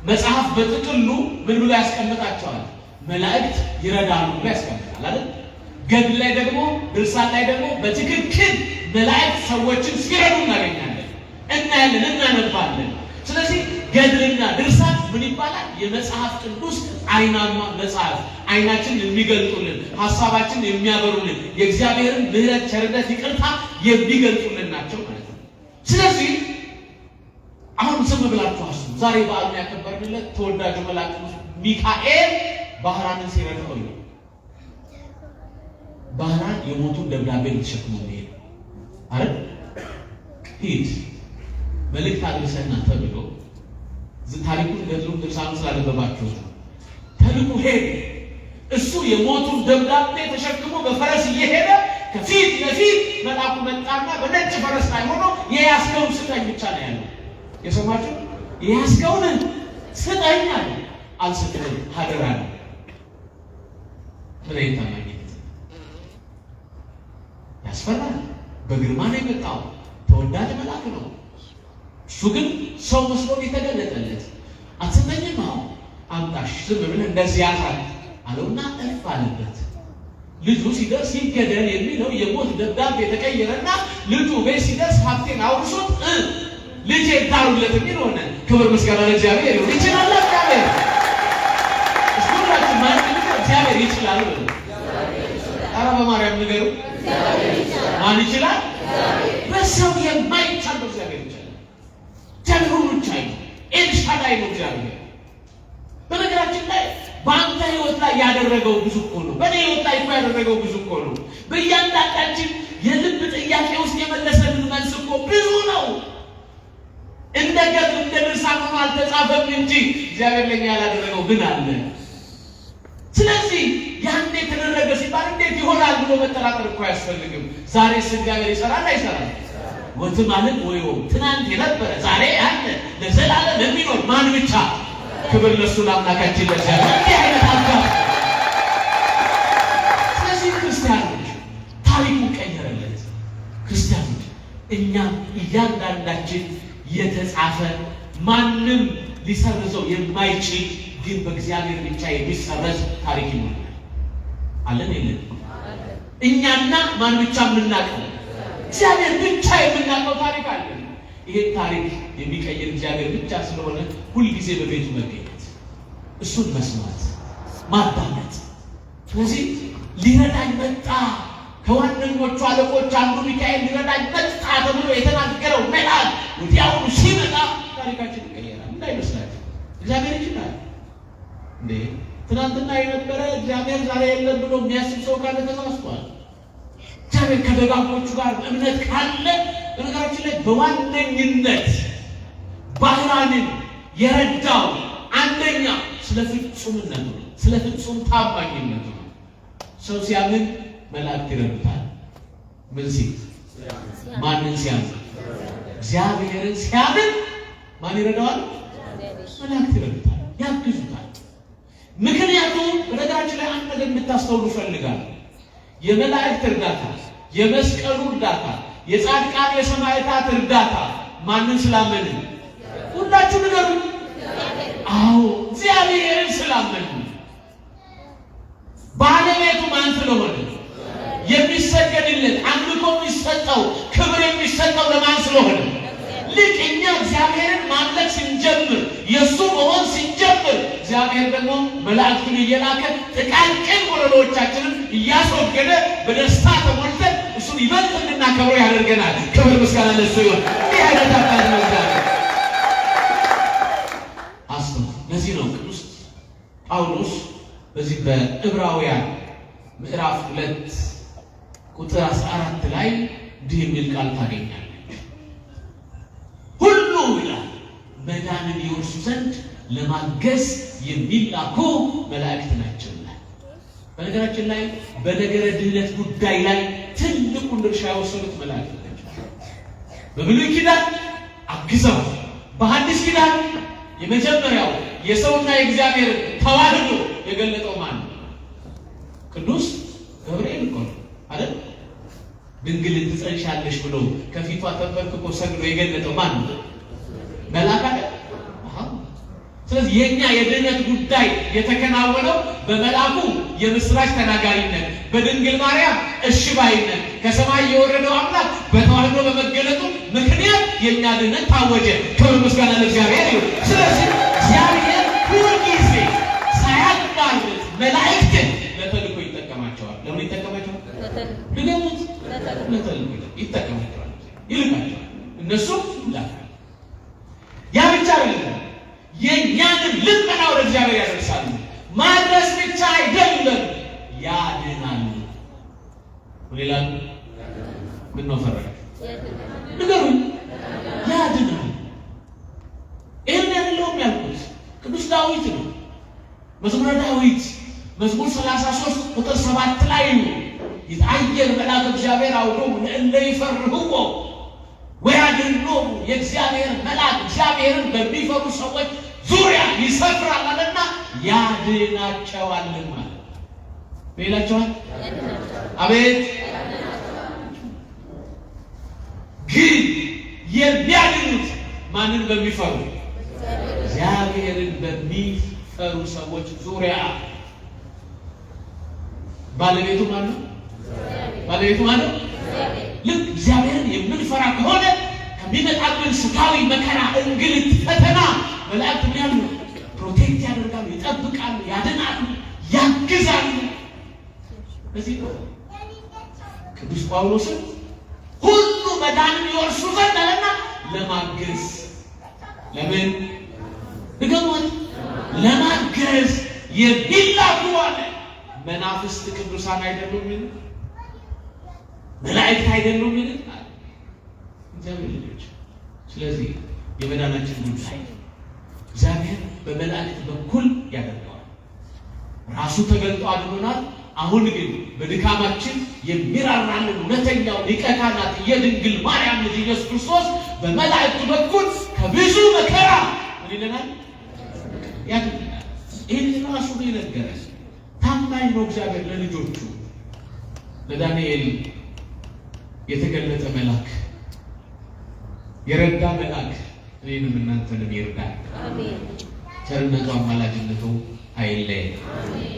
መጽሐፍ በጥቅሉ ምን ብሎ ያስቀምጣቸዋል? መላእክት ይረዳሉ ብሎ ያስቀምጣል አይደል? ገድል ላይ ደግሞ ድርሳን ላይ ደግሞ በትክክል መላእክት ሰዎችን ሲረዱ እናገኛለን፣ እናያለን፣ እናነባለን። ስለዚህ ገድልና ድርሳን ምን ይባላል? የመጽሐፍ ቅዱስ አይናማ መጽሐፍ፣ አይናችን የሚገልጡልን፣ ሐሳባችን የሚያበሩልን፣ የእግዚአብሔርን ምሕረት፣ ቸርነት፣ ይቅርታ የሚገልጡልን ናቸው ማለት ነው። ስለዚህ አሁን ዝም ብላችሁ አስቡ። ዛሬ በዓሉን ያከበርንለት ተወዳጁ መልአክ ሚካኤል ባህራንን ሲረዳው ነው። ባህራን የሞቱን ደብዳቤ ተሸክሞ ሄደ አይደል? ሂድ መልእክት አድርሰና ተብሎ ታሪኩን ገድሉን ድርሳኑን ስላነበባችሁ ተልኮ ሄደ። እሱ የሞቱን ደብዳቤ ተሸክሞ በፈረስ እየሄደ ከፊት ለፊት መልአኩ መጣና በነጭ ፈረስ ላይ ሆኖ የያዝከውን ስጠኝ ብቻ ነው ያለው። የሰማችሁ? የያዝከውን ስጠኝ አለ። አልሰጠኝም ሀደራ ነው። ምን አይታማኝ ያስፈራል። በግርማ ነው የመጣው። ተወዳጅ መልአክ ነው። እሱ ግን ሰው መስሎ የተገለጠለት አትሰጠኝም? አዎ አምጣሽ፣ ዝም ብለህ እንደዚህ ያሳል አለውና እልፍ አለበት። ልጁ ሲደርስ ይገደል የሚለው የሞት ደብዳቤ ተቀየረና ልጁ ቤት ሲደርስ ሀብቴን አውርሶት ልጄ ዳሩለት የሚል ሆነ። ክብር ምስጋና ለእግዚአብሔር ይሁን። ይችላል እግዚአብሔር። እስኩላችሁ ማለት ነው እግዚአብሔር ይችላል ብሎ ኧረ በማርያም ንገሩ። ማን ይችላል? በሰው የማይቻል እግዚአብሔር ይችላል። እግዚአብሔር ሁሉን ቻይ ነው። ኤልሻዳይ ነው እግዚአብሔር። በነገራችን ላይ በአንተ ህይወት ላይ ያደረገው ብዙ እኮ ነው። በእኔ ህይወት ላይ እኮ ያደረገው ብዙ እኮ ነው። በእያንዳንዳችን የልብ ጥያቄ ውስጥ የመለሰልን መልስ እኮ ብዙ ነው። እንደ ገድል እንደ ድርሳን ሆኖ አልተጻፈም እንጂ እግዚአብሔር ለኛ ያላደረገው ግን አለ። ስለዚህ ያንዴ ተደረገ ሲባል እንዴት ይሆናል ብሎ መጠራጠር እኮ አያስፈልግም። ዛሬስ እግዚአብሔር ይሰራል አይሰራም? ወት ማለት ወይው ትናንት የነበረ ዛሬ ያለ ለዘላለም የሚኖር ማን ብቻ? ክብር ለእሱ ለአምላካችን ለእግዚአብሔር። እንዲህ አይነት አባት። ስለዚህ ክርስቲያኖች ታሪኩ ቀየረለት። ክርስቲያኖች እኛም እያንዳንዳችን የተጻፈ ማንም ሊሰርዘው የማይችል ግን በእግዚአብሔር ብቻ የሚሰረዝ ታሪክ ይኖራል። አለን የለን? እኛና ማን ብቻ የምናውቀው? እግዚአብሔር ብቻ የምናውቀው ታሪክ አለ። ይሄን ታሪክ የሚቀይር እግዚአብሔር ብቻ ስለሆነ ሁልጊዜ በቤቱ መገኘት፣ እሱን መስማት፣ ማዳመጥ። ስለዚህ ሊረዳኝ መጣ፣ ከዋነኞቹ አለቆች አንዱ ሚካኤል ሊረዳኝ መጣ ተብሎ የተናገረው መልአክ ወዲያውኑ ሲመጣ ታሪካችን ይቀየራል። እንዳይመስላችሁ እግዚአብሔር ይችላል እንዴ! ትናንትና የነበረ እግዚአብሔር ዛሬ የለም ብሎ የሚያስብ ሰው ካለ ተሳስቷል። እግዚአብሔር ከደጋጎቹ ጋር እምነት ካለ በነገራችን ላይ በዋነኝነት ባህራንን የረዳው አንደኛ ስለ ፍጹምነቱ ነው፣ ስለ ፍጹም ታማኝነቱ ነው። ሰው ሲያምን መላእክት ይረዱታል። ምን ሲል ማንን ሲያምን? እግዚአብሔርን ሲያምን ማን ይረዳዋል? መላእክት ይረዱታል፣ ያግዙታል። ምክንያቱም በነገራችን ላይ አንድ ነገር እንድታስተውሉ እፈልጋለሁ። የመላእክት እርዳታ፣ የመስቀሉ እርዳታ፣ የጻድቃን የሰማዕታት እርዳታ ማንን ስላመንን? ሁላችሁ ንገሩ። አዎ እግዚአብሔርን ስላመኑ። ባለቤቱ ማን ስለሆነ? የሚሰገድለት አምልኮ የሚሰጠው ክብር የሚሰጠው ለማን ስለሆነ? ልክ እኛ እግዚአብሔርን ማምለክ ስንጀምር የእሱ መሆን ስንጀምር እግዚአብሔር ደግሞ መላእክቱን እየላከ ጥቃቅን ጎደሎቻችንን እያስወገደ በደስታ ተሞልተን እሱን ይበልጥ እንድናከብረው ያደርገናል። ክብር ምስጋና ለእሱ ይሁን። ይህ አይነት አባት ነው እግዚአብሔር። ለዚህ ነው ቅዱስ ጳውሎስ በዚህ በዕብራውያን ምዕራፍ 2 ቁጥር 14 ላይ እንዲህ የሚል ቃል ታገኛለች። ሁሉ ይላል መዳንን ይወርሱ ዘንድ ለማገዝ የሚላኩ መላእክት ናቸው። በነገራችን ላይ በነገረ ድህነት ጉዳይ ላይ ትልቁን ድርሻ የወሰዱት መላእክት ናቸው። በብሉይ ኪዳን አግዘው፣ በሐዲስ ኪዳን የመጀመሪያው የሰውና የእግዚአብሔር ተዋህዶ የገለጠው ማን ነው? ቅዱስ ገብርኤል እኮ አይደል? ድንግል ትጸንሻለሽ ብሎ ከፊቷ ተንበርክኮ ሰግዶ የገለጠው ማን ነው? መልአክ አይደል? ስለዚህ የኛ የድህነት ጉዳይ የተከናወነው በመልአኩ የምስራች ተናጋሪነት፣ በድንግል ማርያም እሺ ባይነት፣ ከሰማይ የወረደው አምላክ በተዋህዶ በመገለጡ ምክንያት የኛ ድህነት ታወጀ። ክብር ምስጋና ለእግዚአብሔር ይሁን። ስለዚህ እግዚአብሔር ሁልጊዜ ሳያቋርጥ መላእክትን ለተልእኮ ይጠቀማቸዋል። ለምን ይጠቀማቸዋል? ለተልእኮ ይጠቀማቸዋል፣ ይልካቸዋል። እነሱም ይላካል። ያ ብቻ አይደለም፣ የእኛንም ልመና ወደ እግዚአብሔር ያደርሳሉ። ማድረስ ብቻ አይደለም፣ ያድናሉ። ሌላ ምን ነው ፈረደ? ንገሩኝ። ያድናሉ። ይህን ያለውም ያልኩት ቅዱስ ዳዊት ነው። መዝሙረ ዳዊት መዝሙር 33 ቁጥር 7 ላይ ይትአየር መልአከ እግዚአብሔር አውዶሙ ለእለ ይፈርህዎ ወያድኅኖሙ። የእግዚአብሔር መልአክ እግዚአብሔርን በሚፈሩ ሰዎች ዙሪያ ይሰፍራል አለና ያድናቸዋል ማለት ይላቸዋል። አቤት! ግን የሚያድኑት ማንን በሚፈሩ? እግዚአብሔርን በሚፈሩ ሰዎች ዙሪያ። ባለቤቱ ማን ነው? ባለቤቱ ማን ነው? ልክ እግዚአብሔርን የምንፈራ ከሆነ ከሚመጣብን ስጋዊ መከራ፣ እንግልት፣ ፈተና መላእክት ምን ያሉ? ፕሮቴክት ያደርጋሉ፣ ይጠብቃሉ፣ ያድናሉ፣ ያግዛሉ። በዚህ ነው ቅዱስ ጳውሎስን ሁሉ መዳንን ይወርሱ ዘንድ አለና ለማገዝ። ለምን ድገሞት? ለማገዝ የሚላኩ አለ። መናፍስት ቅዱሳን አይደሉም? መላእክት አይደሉም? እግዚአብሔር ልጆች። ስለዚህ የመዳናችን ጉዳይ እግዚአብሔር በመላእክት በኩል ያደርገዋል። ራሱ ተገልጦ አድኖናል። አሁን ግን በድካማችን የሚራራልን እውነተኛው ሊቀ ካህናት የድንግል ማርያም ልጅ ኢየሱስ ክርስቶስ በመላእክቱ በኩል ከብዙ መከራ ምን ይለናል? ያድነናል። ይህን ራሱ ነው የነገረን። ታማኝ ነው እግዚአብሔር ለልጆቹ። ለዳንኤል የተገለጠ መልአክ፣ የረዳ መልአክ እኔንም እናንተንም ይርዳል። አሜን። ቸርነቱ አማላጅነቱ አይለየን።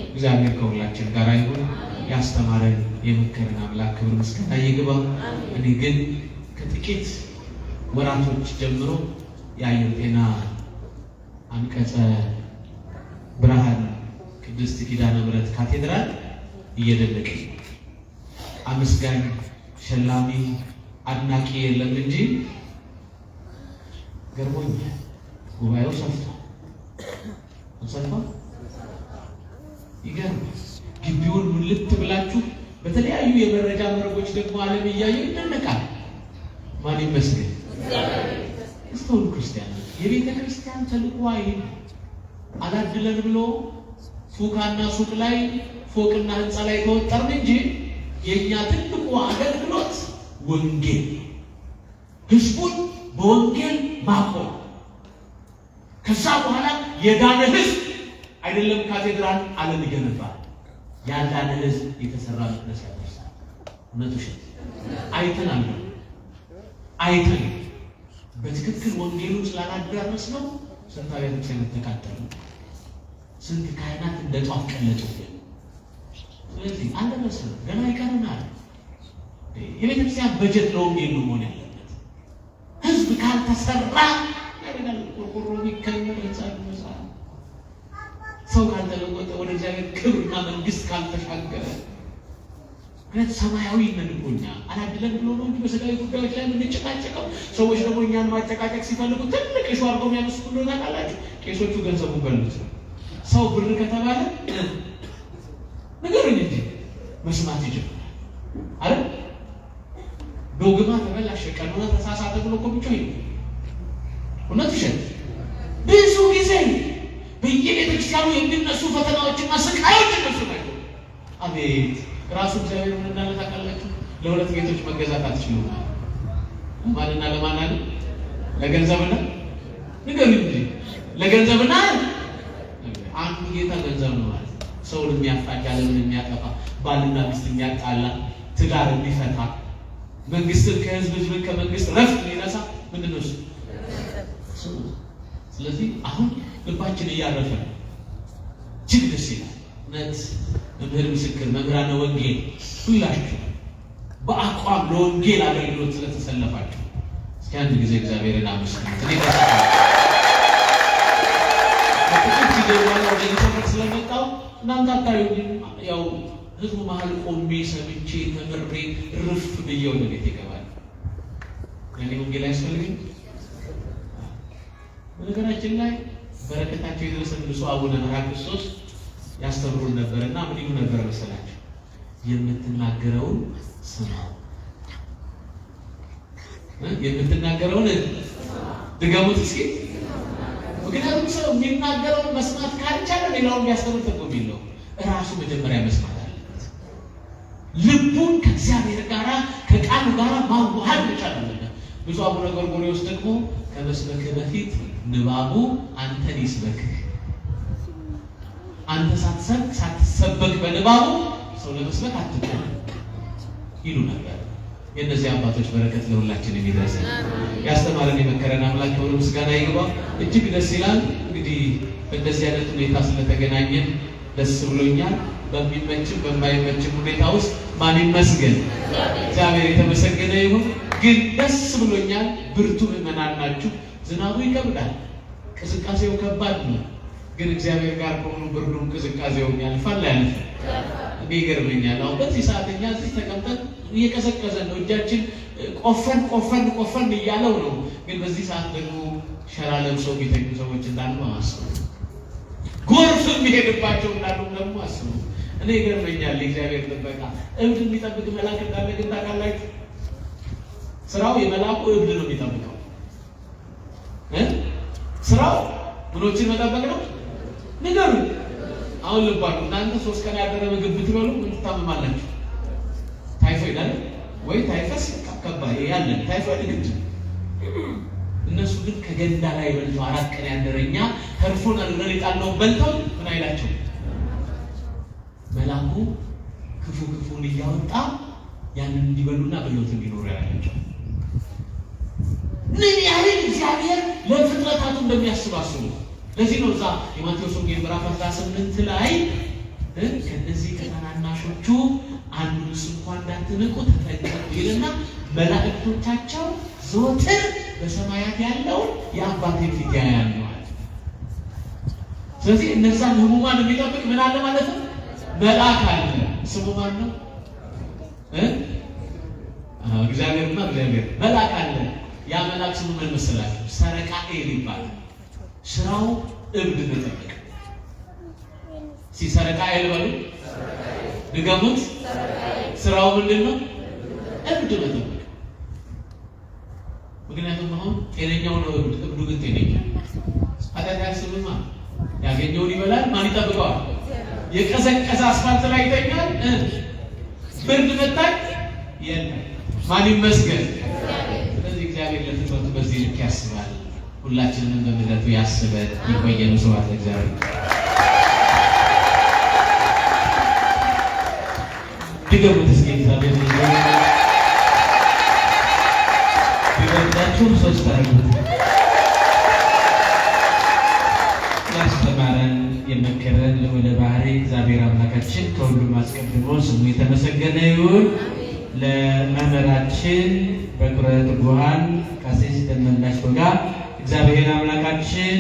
እግዚአብሔር ከሁላችን ጋር ይሁን። ያስተማረን የመከረን አምላክ ክብር ምስጋና ይግባው። እኔ ግን ከጥቂት ወራቶች ጀምሮ የአየር ጤና አንቀጸ ብርሃን ቅድስት ኪዳነ ምሕረት ካቴድራል እየደለቀኝ አመስጋኝ ሸላሚ አድናቂ የለም እንጂ ገርሞኛል። ጉባኤው ሰፍቷል። ይገርማል። ግቢውን ሙልት ብላችሁ በተለያዩ የመረጃ መረቦች ደግሞ ዓለም እያየ ይደነቃል። ማን ይመስገን? እስቶን ክርስቲያኖች የቤተ ክርስቲያን ተልእኮ አይደል አላድለን ብሎ ሱቃና ሱቅ ላይ ፎቅና ህንፃ ላይ ተወጠርን እንጂ የኛ ትልቁ አገልግሎት ወንጌል፣ ህዝቡን በወንጌል ማቆም። ከዛ በኋላ የዳነ ህዝብ አይደለም ካቴድራል ዓለም ይገነባል። ያዳነ ህዝብ የተሰራ መቅደስ ያደርሳል። እውነትሽን አይተናል። በትክክል ወንጌሉን ስላላዳረስ ነው ስንት አብያተ ክርስቲያናት ተቃጠሉ፣ ስንት ካህናት እንደ ጧፍ ቀለጡ። ስለዚህ አልደረስንም፣ ገና ይቀረናል። የቤተክርስቲያን በጀት ለወንጌል ነው መሆን ያለበት። ህዝብ ካልተሰራ ያደርጋል። ቆርቆሮ ቢከመር ህንፃ ይመስላል። ሰው ካልተለወጠ ወደ እግዚአብሔር ክብርና መንግስት ካልተሻገረ ምክንያት ሰማያዊ ነንቆኛ አላድለን ብሎ ነው እንጂ በሰማያዊ ጉዳዮች ላይ የምንጨቃጨቀው። ሰዎች ደግሞ እኛን ማጨቃጨቅ ሲፈልጉ ትልቅ እሹ አድርገው የሚያነሱት እንደሆነ ታውቃላችሁ። ቄሶቹ ገንዘቡን በሉት። ሰው ብር ከተባለ ንገሩኝ እንጂ መስማት ይጀምራል አይደል? ዶግማ ተበላሸ፣ ቀኖና ተሳሳተ ብሎ እኮ ብቻ ይሄ እውነት ይሸጥ ብዙ ጊዜ በየቤተክርስቲያኑ የሚነሱ ፈተናዎችና ስቃዮች እነሱ ናቸው። አቤት ራሱ እግዚአብሔር ምን እንዳለ ታውቃላችሁ? ለሁለት ጌቶች መገዛት አትችሉም። ለማንና ለማን አለ? ለገንዘብና ንገሩኝ እንጂ ለገንዘብና አንዱ ጌታ ገንዘብ ነው ማለት ነው። ሰውን የሚያፋጅ፣ ዓለምን የሚያጠፋ፣ ባልና ሚስት የሚያጣላ፣ ትዳር የሚፈታ፣ መንግስትን ከህዝብ፣ ህዝብን ከመንግስት ረፍት የሚነሳ ምንድን ነው እሱ? ስለዚህ አሁን ልባችን እያረፈ ነው። እጅግ ደስ ይላል። እውነት መምህር ምስክር፣ መምህራነ ወንጌል ሁላችሁ በአቋም ለወንጌል አገልግሎት ስለተሰለፋችሁ እስኪ አንድ ጊዜ እግዚአብሔርን አመስግኑት። እኔ ከጥቂት ጊዜ በኋላ ወደ ኢንተርኔት ስለመጣሁ እናንተ አታዩኝም። ያው ህዝቡ መሀል ቆሜ ሰምቼ ተምሬ ርፍ ብዬ ወደ ቤት ይገባል። ለእኔ ወንጌል አያስፈልግም። በነገራችን ላይ በረከታቸው የደረሰን ብፁዕ አቡነ መርዓ ክርስቶስ ያስተምሩን ነበርና ምን ይሉ ነበር መሰላችሁ? የምትናገረውን ስማው። የምትናገረውን ድገሙት እስኪ። ምክንያቱም ሰው የሚናገረውን መስማት ካልቻለ ሌላውን ቢያስተምር ትርጉም የለውም። እራሱ መጀመሪያ መስማት አለበት። ልቡን ከእግዚአብሔር ጋር ከቃሉ ጋር ማዋሃድ መቻል አለበት። ብፁዕ አቡነ ጎርጎርዮስ ደግሞ ከመስበክህ በፊት ንባቡ አንተን ይስበክህ። አንተ ሳትሰበክ በንባቡ ሰው ለመስበክ አትችል ይሉ ነበር። የእነዚህ አባቶች በረከት ለሁላችን የሚደርስ ያስተማረን የመከረን አምላክ ክብር ምስጋና ይግባው። እጅግ ደስ ይላል። እንግዲህ በእንደዚህ አይነት ሁኔታ ስለተገናኘን ደስ ብሎኛል። በሚመችም በማይመችም ሁኔታ ውስጥ ማን ይመስገን? እግዚአብሔር የተመሰገነ ይሁን። ግን ደስ ብሎኛል። ብርቱ ምዕመናን ናችሁ። ዝናቡ ይከብዳል፣ ቅዝቃዜው ከባድ ነው። ግን እግዚአብሔር ጋር ከሆኑ ብርዱም ቅዝቃዜውም ያልፋል። እኔ ይገርመኛል። አሁን በዚህ ሰዓት እኛ እዚህ ተቀምጠን እየቀዘቀዘ ነው፣ እጃችን ቆፈን እያለው ነው። ግን በዚህ ሰዓት ደግሞ ሸራ ለብሰው የሚተኙ ሰዎች እንዳሉ አስቡ። ጎርፍ የሚሄድባቸው እንዳሉ ደግሞ አስቡ። እኔ ይገርመኛል። የእግዚአብሔር ጥበቃ እብድ የሚጠብቅ መልአክ እንዳለ ግን ታውቃላችሁ? ስራው የመልአኩ እብድ ነው የሚጠብቀው። ስራው ምኖችን መጠበቅ ነው። ንገሩ። አሁን ልባችሁ እናንተ 3 ቀን ያደረ ምግብ ብትበሉ ምን ትታመማላችሁ? ታይፎይድ አይደል ወይ? ታይፈስ ከባድ ያለን ታይፎይድ ግድ። እነሱ ግን ከገንዳ ላይ በልተው 4 ቀን ያደረኛ ተርፎን አድርገን ይጣለው በልተው ምን አይላቸው? መልአኩ ክፉን እያወጣ ያንን እንዲበሉና በሕይወት እንዲኖሩ ያላቸው። ምን ያህል እግዚአብሔር ለፍጥረታቱ እንደሚያስባስቡ። ለዚህ ነው እዛ የማቴዎስ ወንጌል ምዕራፍ 18 ላይ ከነዚህ ከታናናሾቹ አንዱንስ እንኳን እንዳትንቁ ተጠንቀቁ ይልና መላእክቶቻቸው ዘወትር በሰማያት ያለውን የአባቴን ፊት ያያሉ። ስለዚህ እነዛን ህሙማን የሚጠብቅ ምን አለ ማለት ነው? መልአክ አለ። ስሙ ማን ነው? እግዚአብሔርና እግዚአብሔር መልአክ አለ። ያ መልአክ ስሙ ምን መሰላችሁ? ሰረቃኤል ይባላል። ስራው እብድ መጠበቅ። ሲሰረቃኤል በሉ ድገሙት። ስራው ምንድነው? እብድ መጠበቅ። ምክንያቱም አሁን ጤነኛው ነው እብዱ ግን ጤነኛ ኃጢአት አያስብማ። ያገኘውን ይበላል። ማን ይጠብቀዋል? የቀዘቀዘ አስፋልት ላይ ይተኛል። ብርድ መታኝ የለም። ማን ይመስገን? ስለዚህ እግዚአብሔር ለፍጥረቱ በዚህ ልክ ያስባል። ሁላችንንም በምህረቱ ያስበን። ይቆየን። ስብሐት ለእግዚአብሔር። ድገሙት እስኪ እግዚአብሔር ቢወዳችሁ ሶስት አድርጉት። ያስተማረን የመከረን ልዑለ ባሕርይ እግዚአብሔር አምላካችን ከሁሉም አስቀድሞ ስሙ የተመሰገነ ይሁን። ለመምህራችን በኩረ ትጉሃን ቀሲስ ደመላሽ ቶጋ እግዚአብሔር አምላካችን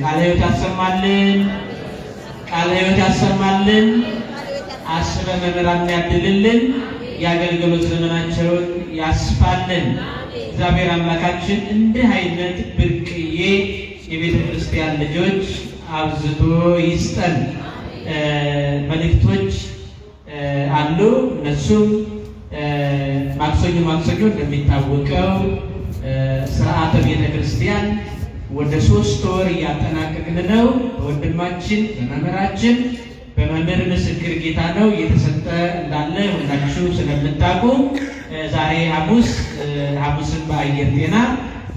ቃለ ሕይወት ያሰማልን፣ ቃለ ሕይወት ያሰማልን፣ አስበ መምህራን ያድልልን፣ የአገልግሎት ዘመናቸውን ያስፋልን። እግዚአብሔር አምላካችን እንዲህ አይነት ብርቅዬ የቤተ ክርስቲያን ልጆች አብዝቶ ይስጠን። መልእክቶች አሉ። እነሱም ማክሰኞ እንደሚታወቀው ስርዓተ ቤተ ክርስቲያን ወደ 3 ወር እያጠናቀቅን ነው። በወንድማችን በመምህራችን በመምህር ምስክር ጌታ ነው እየተሰጠ እንዳለ ሁላችሁ ስለምታውቁ ዛሬ ሐሙስን በአየር ጤና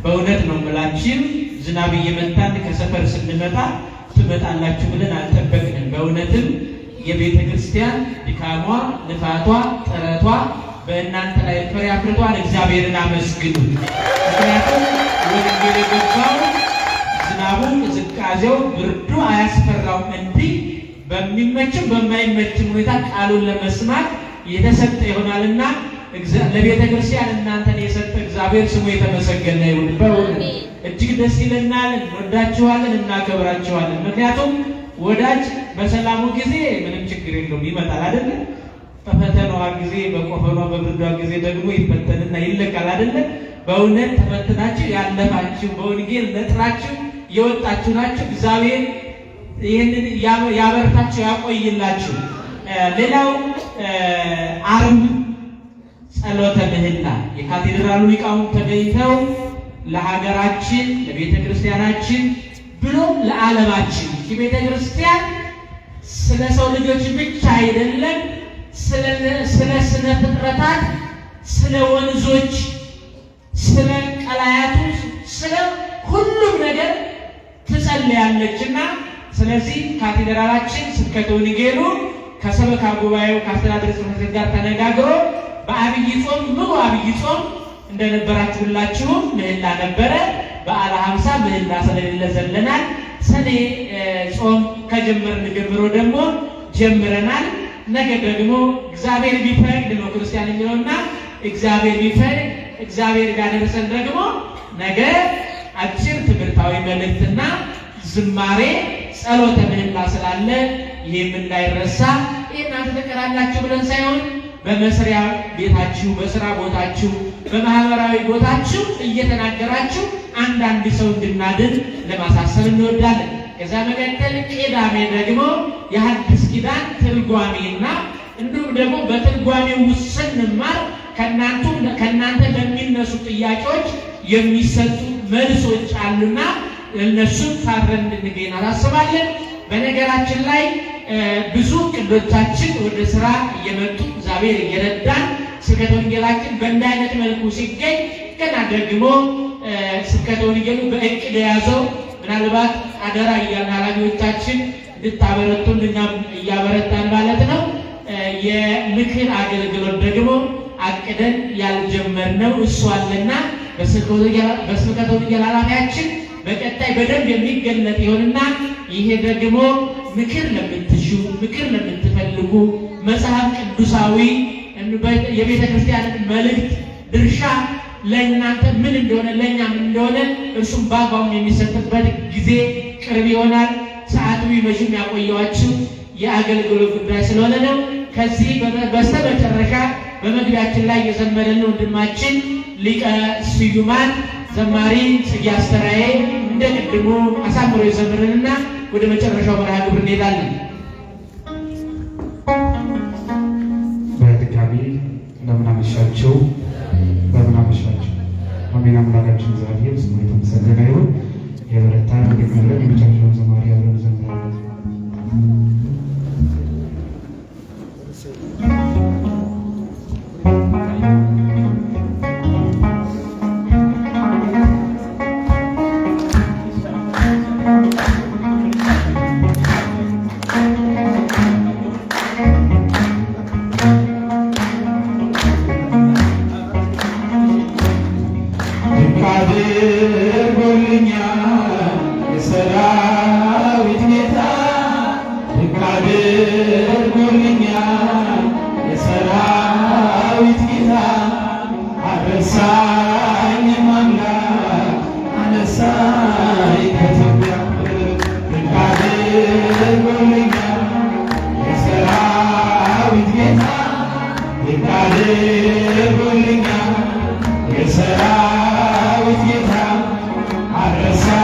በእውነት ነው የምላችሁ ዝናብ እየመታን ከሰፈር ስንመጣ ትመጣላችሁ ብለን አልጠበቅንም። በእውነትም የቤተ ክርስቲያን ድካሟ፣ ልፋቷ፣ ጥረቷ በእናንተ ላይ ፍሬ አፍርቷል። እግዚአብሔርን አመስግኑ። ምክንያቱም ወንጌል የገባው ዝናቡ፣ ዝቃዜው፣ ብርዱ አያስፈራውም። እንዲህ በሚመችም በማይመችም ሁኔታ ቃሉን ለመስማት የተሰጠ ይሆናልና ለቤተ ክርስቲያን እናንተን የሰጠ እግዚአብሔር ስሙ የተመሰገነ ይሁን። በእውነት እጅግ ደስ ይለናል። እንወዳችኋለን፣ እናከብራችኋለን። ምክንያቱም ወዳጅ በሰላሙ ጊዜ ምንም ችግር የለውም ይመጣል አይደለ? በፈተናዋ ጊዜ በቆፈኗ በብርዷ ጊዜ ደግሞ ይፈተንና ይለቃል አይደለ? በእውነት ተፈትናችሁ ያለፋችሁ በወንጌል ነጥራችሁ የወጣችሁ ናችሁ። እግዚአብሔር ይህንን ያበርታችሁ ያቆይላችሁ። ሌላው ዓርብ ጸሎተ ምህላ የካቴድራሉ ሊቃውንት ተገኝተው ለሀገራችን ለቤተ ክርስቲያናችን ብሎም ለዓለማችን የቤተ ክርስቲያን ስለ ሰው ልጆች ብቻ አይደለም፣ ስለ ስነ ፍጥረታት፣ ስለ ወንዞች፣ ስለ ቀላያቶች፣ ስለ ሁሉም ነገር ትጸልያለችና ስለዚህ ካቴድራላችን ስብከተ ወንጌሉ ከሰበካ ጉባኤው ከአስተዳደር ጽሕፈት ቤት ጋር ተነጋግሮ በአብይ ጾም ሙሉ አብይ ጾም እንደነበራችሁ ሁላችሁም ምህላ ነበረ። በዓለ ሀምሳ ምህላ ስለሌለ ዘለናል። ሰኔ ጾም ከጀመርን ጀምሮ ደግሞ ጀምረናል። ነገ ደግሞ እግዚአብሔር ቢፈቅድ ነው ክርስቲያን የሚለውና እግዚአብሔር ቢፈቅድ እግዚአብሔር ጋር ደርሰን ደግሞ ነገ አጭር ትምህርታዊ መልእክትና ዝማሬ ጸሎተ ምህላ ስላለ ይህም እንዳይረሳ። እናንተ ተቀራላችሁ ብለን ሳይሆን በመስሪያ ቤታችሁ፣ በስራ ቦታችሁ፣ በማህበራዊ ቦታችሁ እየተናገራችሁ አንዳንድ ሰው እንድናድን ለማሳሰብ እንወዳለን። ከዛ መቀጠል ቅዳሜ ደግሞ የሐዲስ ኪዳን ትርጓሜና እንዲሁም ደግሞ በትርጓሜው ውስጥ ስንማር ከእናንተ ለሚነሱ ጥያቄዎች የሚሰጡ መልሶች አሉና እነሱን ታረን እንድንገኝ እናሳስባለን። በነገራችን ላይ ብዙ ቅዶቻችን ወደ ስራ እየመጡ እግዚአብሔር እየረዳን ስብከተ ወንጌላችን በእንዲህ አይነት መልኩ ሲገኝ ገና ደግሞ ስብከተ ወንጌሉ በእቅድ የያዘው ምናልባት አደራ እያልን ኃላፊዎቻችን እንድታበረቱን እኛም እያበረታን ማለት ነው። የምክር አገልግሎት ደግሞ አቅደን ያልጀመርነው እሱ አለና በስብከተ ወንጌል ኃላፊያችን በቀጣይ በደንብ የሚገለጥ ይሆንና ይሄ ደግሞ ምክር ለምትሹ ምክር ለምትፈልጉ መጽሐፍ ቅዱሳዊ የቤተ ክርስቲያንን መልእክት ድርሻ ለእናንተ ምን እንደሆነ ለእኛ ምን እንደሆነ እርሱም በአግባቡ የሚሰጥበት ጊዜ ቅርብ ይሆናል። ሰዓቱ ይመሽም ያቆየዋችሁ የአገልግሎት ጉዳይ ስለሆነ ነው። ከዚህ በስተመጨረሻ በመግቢያችን ላይ የዘመረልን ወንድማችን ሊቀ ስዩማን ዘማሪ ጽጌ አስተራዬ እንደ ቅድሙ አሳምሮ የዘመረንና ወደ መጨረሻው መርሃ ግብር እንሄዳለን። እንደምን አመሻችሁ፣ እንደምን አመሻችሁ። አሜን። አምላካችን እግዚአብሔር ስሙ የተመሰገነ ይሁን። የበረታን እንዲመረን የመጨረሻውን ዘማሪ አብረን እንዘምራለን። የሰራዊት ጌታ አረሳ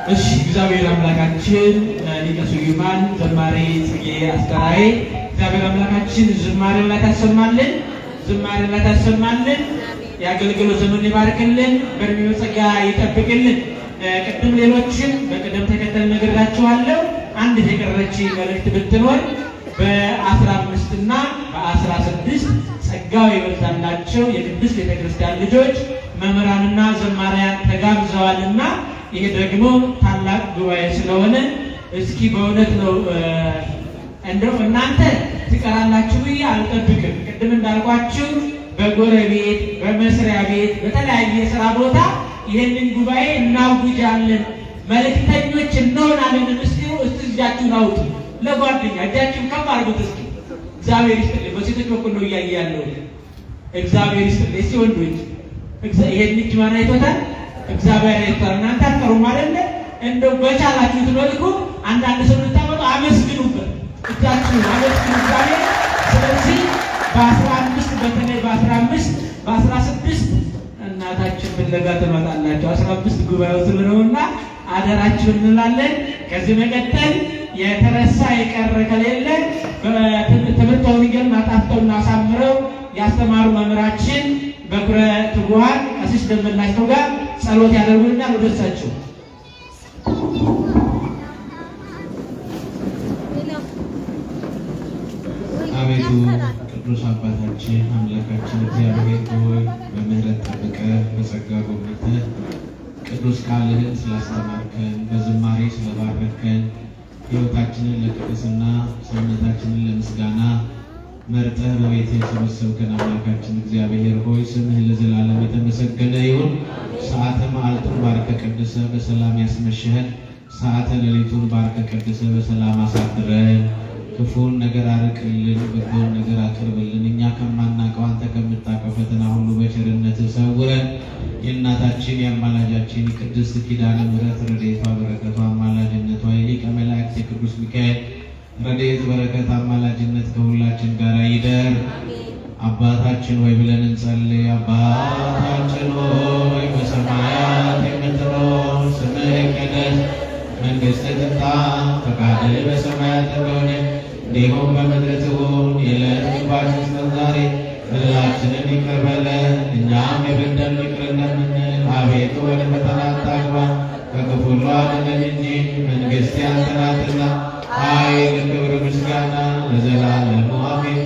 እግዚአብሔር አምላካችን ሊቀ ስዩማን ዘማሪ ጽጌ አስተራዬ እግዚአብሔር አምላካችን ዝማሬውን ላይ ታሰማልን። ዝማሬ ታሰማልን። የአገልግሎት ዘመን ይባርክልን፣ በእድሜው ጸጋ ይጠብቅልን። ቅድም ሌሎችን በቅደም ተከተል ነግራችኋለሁ። አንድ የቀረች መልእክት ብትኖር በ15 እና በ16 ጸጋው የበዛላቸው የቅድስት ቤተክርስቲያን ልጆች መምህራንና ዘማሪያን ተጋብዘዋልና ይሄ ደግሞ ታላቅ ጉባኤ ስለሆነ እስኪ በእውነት ነው እንደው እናንተ ትቀራላችሁ ብዬ አልጠብቅም። ቅድም እንዳልኳችሁ በጎረቤት በመስሪያ ቤት በተለያየ ስራ ቦታ ይህንን ጉባኤ እናውጃለን፣ መልእክተኞች እንሆናለን። እስቲ እጃችሁን አውጡ። ለጓደኛ እጃችሁን ከፍ አድርጉት እስኪ። እግዚአብሔር ይስጥልኝ። በሴቶች በኩል ነው እያየ ያለው። እግዚአብሔር ይስጥልኝ። እስቲ ወንዶች ይሄን እጅ ማን አይቶታል? እግዚአብሔር አይቶታል። እናንተ አትቀሩም አይደለ? እንደው በቻላችሁት መልኩ አንዳንድ ሰው ልታመጡ አመስግኑበት። እጃችሁን አመስግኑ እግዚአብሔር። ስለዚህ በ15 በተለይ በ15 በ16 እናታችን ፍለጋ ትመጣላችሁ። 15 ጉባኤው ስለነውና አደራችሁን እንላለን። ከዚህ መቀጠል የተረሳ የቀረ ከሌለ በትምህርተ ወንጌል አጣፍተውና አሳምረው ያስተማሩ መምህራችን በኩረ ትጉሃን ቀሲስ ደመላቸው ጋር ጸሎት ያደርጉልናል። ወደ እሳቸው አቤቱ ቅዱስ አባታችን አምላካችን እግዚአብሔር ሆይ በምህረት ጠብቀህ በጸጋ ጎብኝተህ ቅዱስ ቃልህን ስላስተማርከን በዝማሬ ስለባረከን ሕይወታችንን ለቅድስና ሰውነታችንን ለምስጋና መርጠህ በቤትህ የሰበሰብከን አምላካችን እግዚአብሔር ሆይ ስምህ ለዘላለም የተመሰገነ ይሁን። ሰዓተ መዓልቱን ባርከ ቀድሰህ በሰላም ያስመሸህን፣ ሰዓተ ሌሊቱን ባርከ ቀድሰህ በሰላም አሳድረን። ክፉን ነገር አርቅልን፣ በጎን ነገር አቅርብልን። እኛ ከማናውቀው አንተ ከምታውቀው ፈተና ሁሉ በቸርነትህ ሰውረን። የእናታችን የአማላጃችን የቅድስት ኪዳነ ምሕረት ረድኤቷ በረከቷ አማላጅነቷ የሊቀ መላእክት የቅዱስ ሚካኤል ረድኤት በረከት አማላጅነት ከሁላችን ጋር ይደር። አባታችን ሆይ ብለን እንጸልይ። አባታችን ሆይ በሰማያት የምትኖር ስምህ ይቀደስ፣ መንግሥትህ ትምጣ፣ ፈቃድህ በሰማያት እንደሆነች እንዲሁም በምድር ትሁን። የዕለት ምግባችንን ስጠን ዛሬ፣ በደላችንን ይቅር በለን እኛም የበደሉንን ይቅር እንደምንል፣ አቤቱ ወደ ፈተና አታግባን ከክፉ ሁሉ አድነን እንጂ መንግሥት ያንተ ናትና ኃይል፣ ክብር፣ ምስጋና ለዘላለሙ አሜን።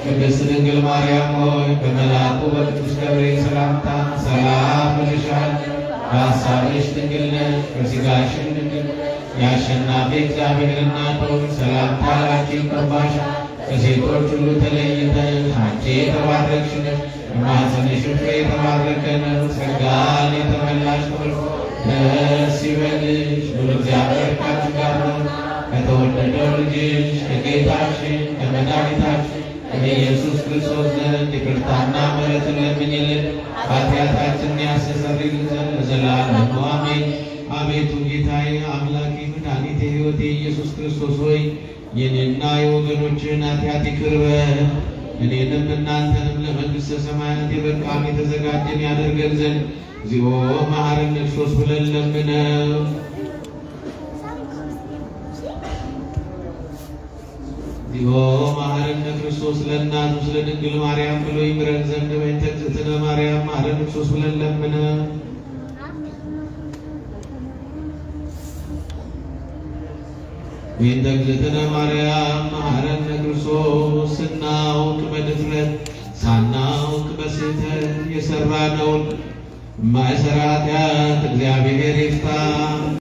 ቅድስት ድንግል ማርያም ሆይ በመልአኩ በቅዱስ ገብርኤል ሰላምታ ሰላም እልሻለሁ። በሐሳብሽ ድንግል ነሽ፣ በሥጋሽም ድንግል ነሽ። የአሸናፊ እግዚአብሔር እናት ሆይ ሰላምታ ላንቺ ይገባሻል። ከሴቶች ሁሉ ተለይተሽ አንቺ የተባረክሽ ነሽ፣ የማኅፀንሽም ፍሬ የተባረከ ነው። ጸጋን የተመላሽ ሆይ ደስ ይበልሽ፣ ሁሉ እግዚአብሔር ካንቺ ጋር ነው። ከተወደደው ልጅሽ ከጌታችን ከመድኃኒታችን ከኢየሱስ ክርስቶስ ዘንድ ይቅርታና ምሕረትን ለምኝልን ኃጢአታችንን ያስተሰርይልን ዘንድ ለዘላለሙ አሜን። አቤቱ ጌታዬ አምላኬ መድኃኒቴ ሕይወቴ ኢየሱስ ክርስቶስ ሆይ የኔና የወገኖችን ኃጢአት ይቅር በል፣ እኔንም እናንተንም ለመንግሥተ ሰማያት የበቃን የተዘጋጀን ያደርገን ዘንድ እግዚኦ መሐረነ ክርስቶስ ብለን ለምነው። እግዚኦ መሐረነ ክርስቶስ ለእናቱ ስለ ድንግል ማርያም ብሎ ይምረን ዘንድ በእንተ እግዝእትነ ማርያም መሐረነ ክርስቶስ ብለን ለምነው። በእንተ እግዝእትነ ማርያም መሐረነ ክርስቶስ ስናውቅ በድፍረት ሳናውቅ በስህተት የሰራነውን ማእሰረ ኃጢአት እግዚአብሔር ይፍታ።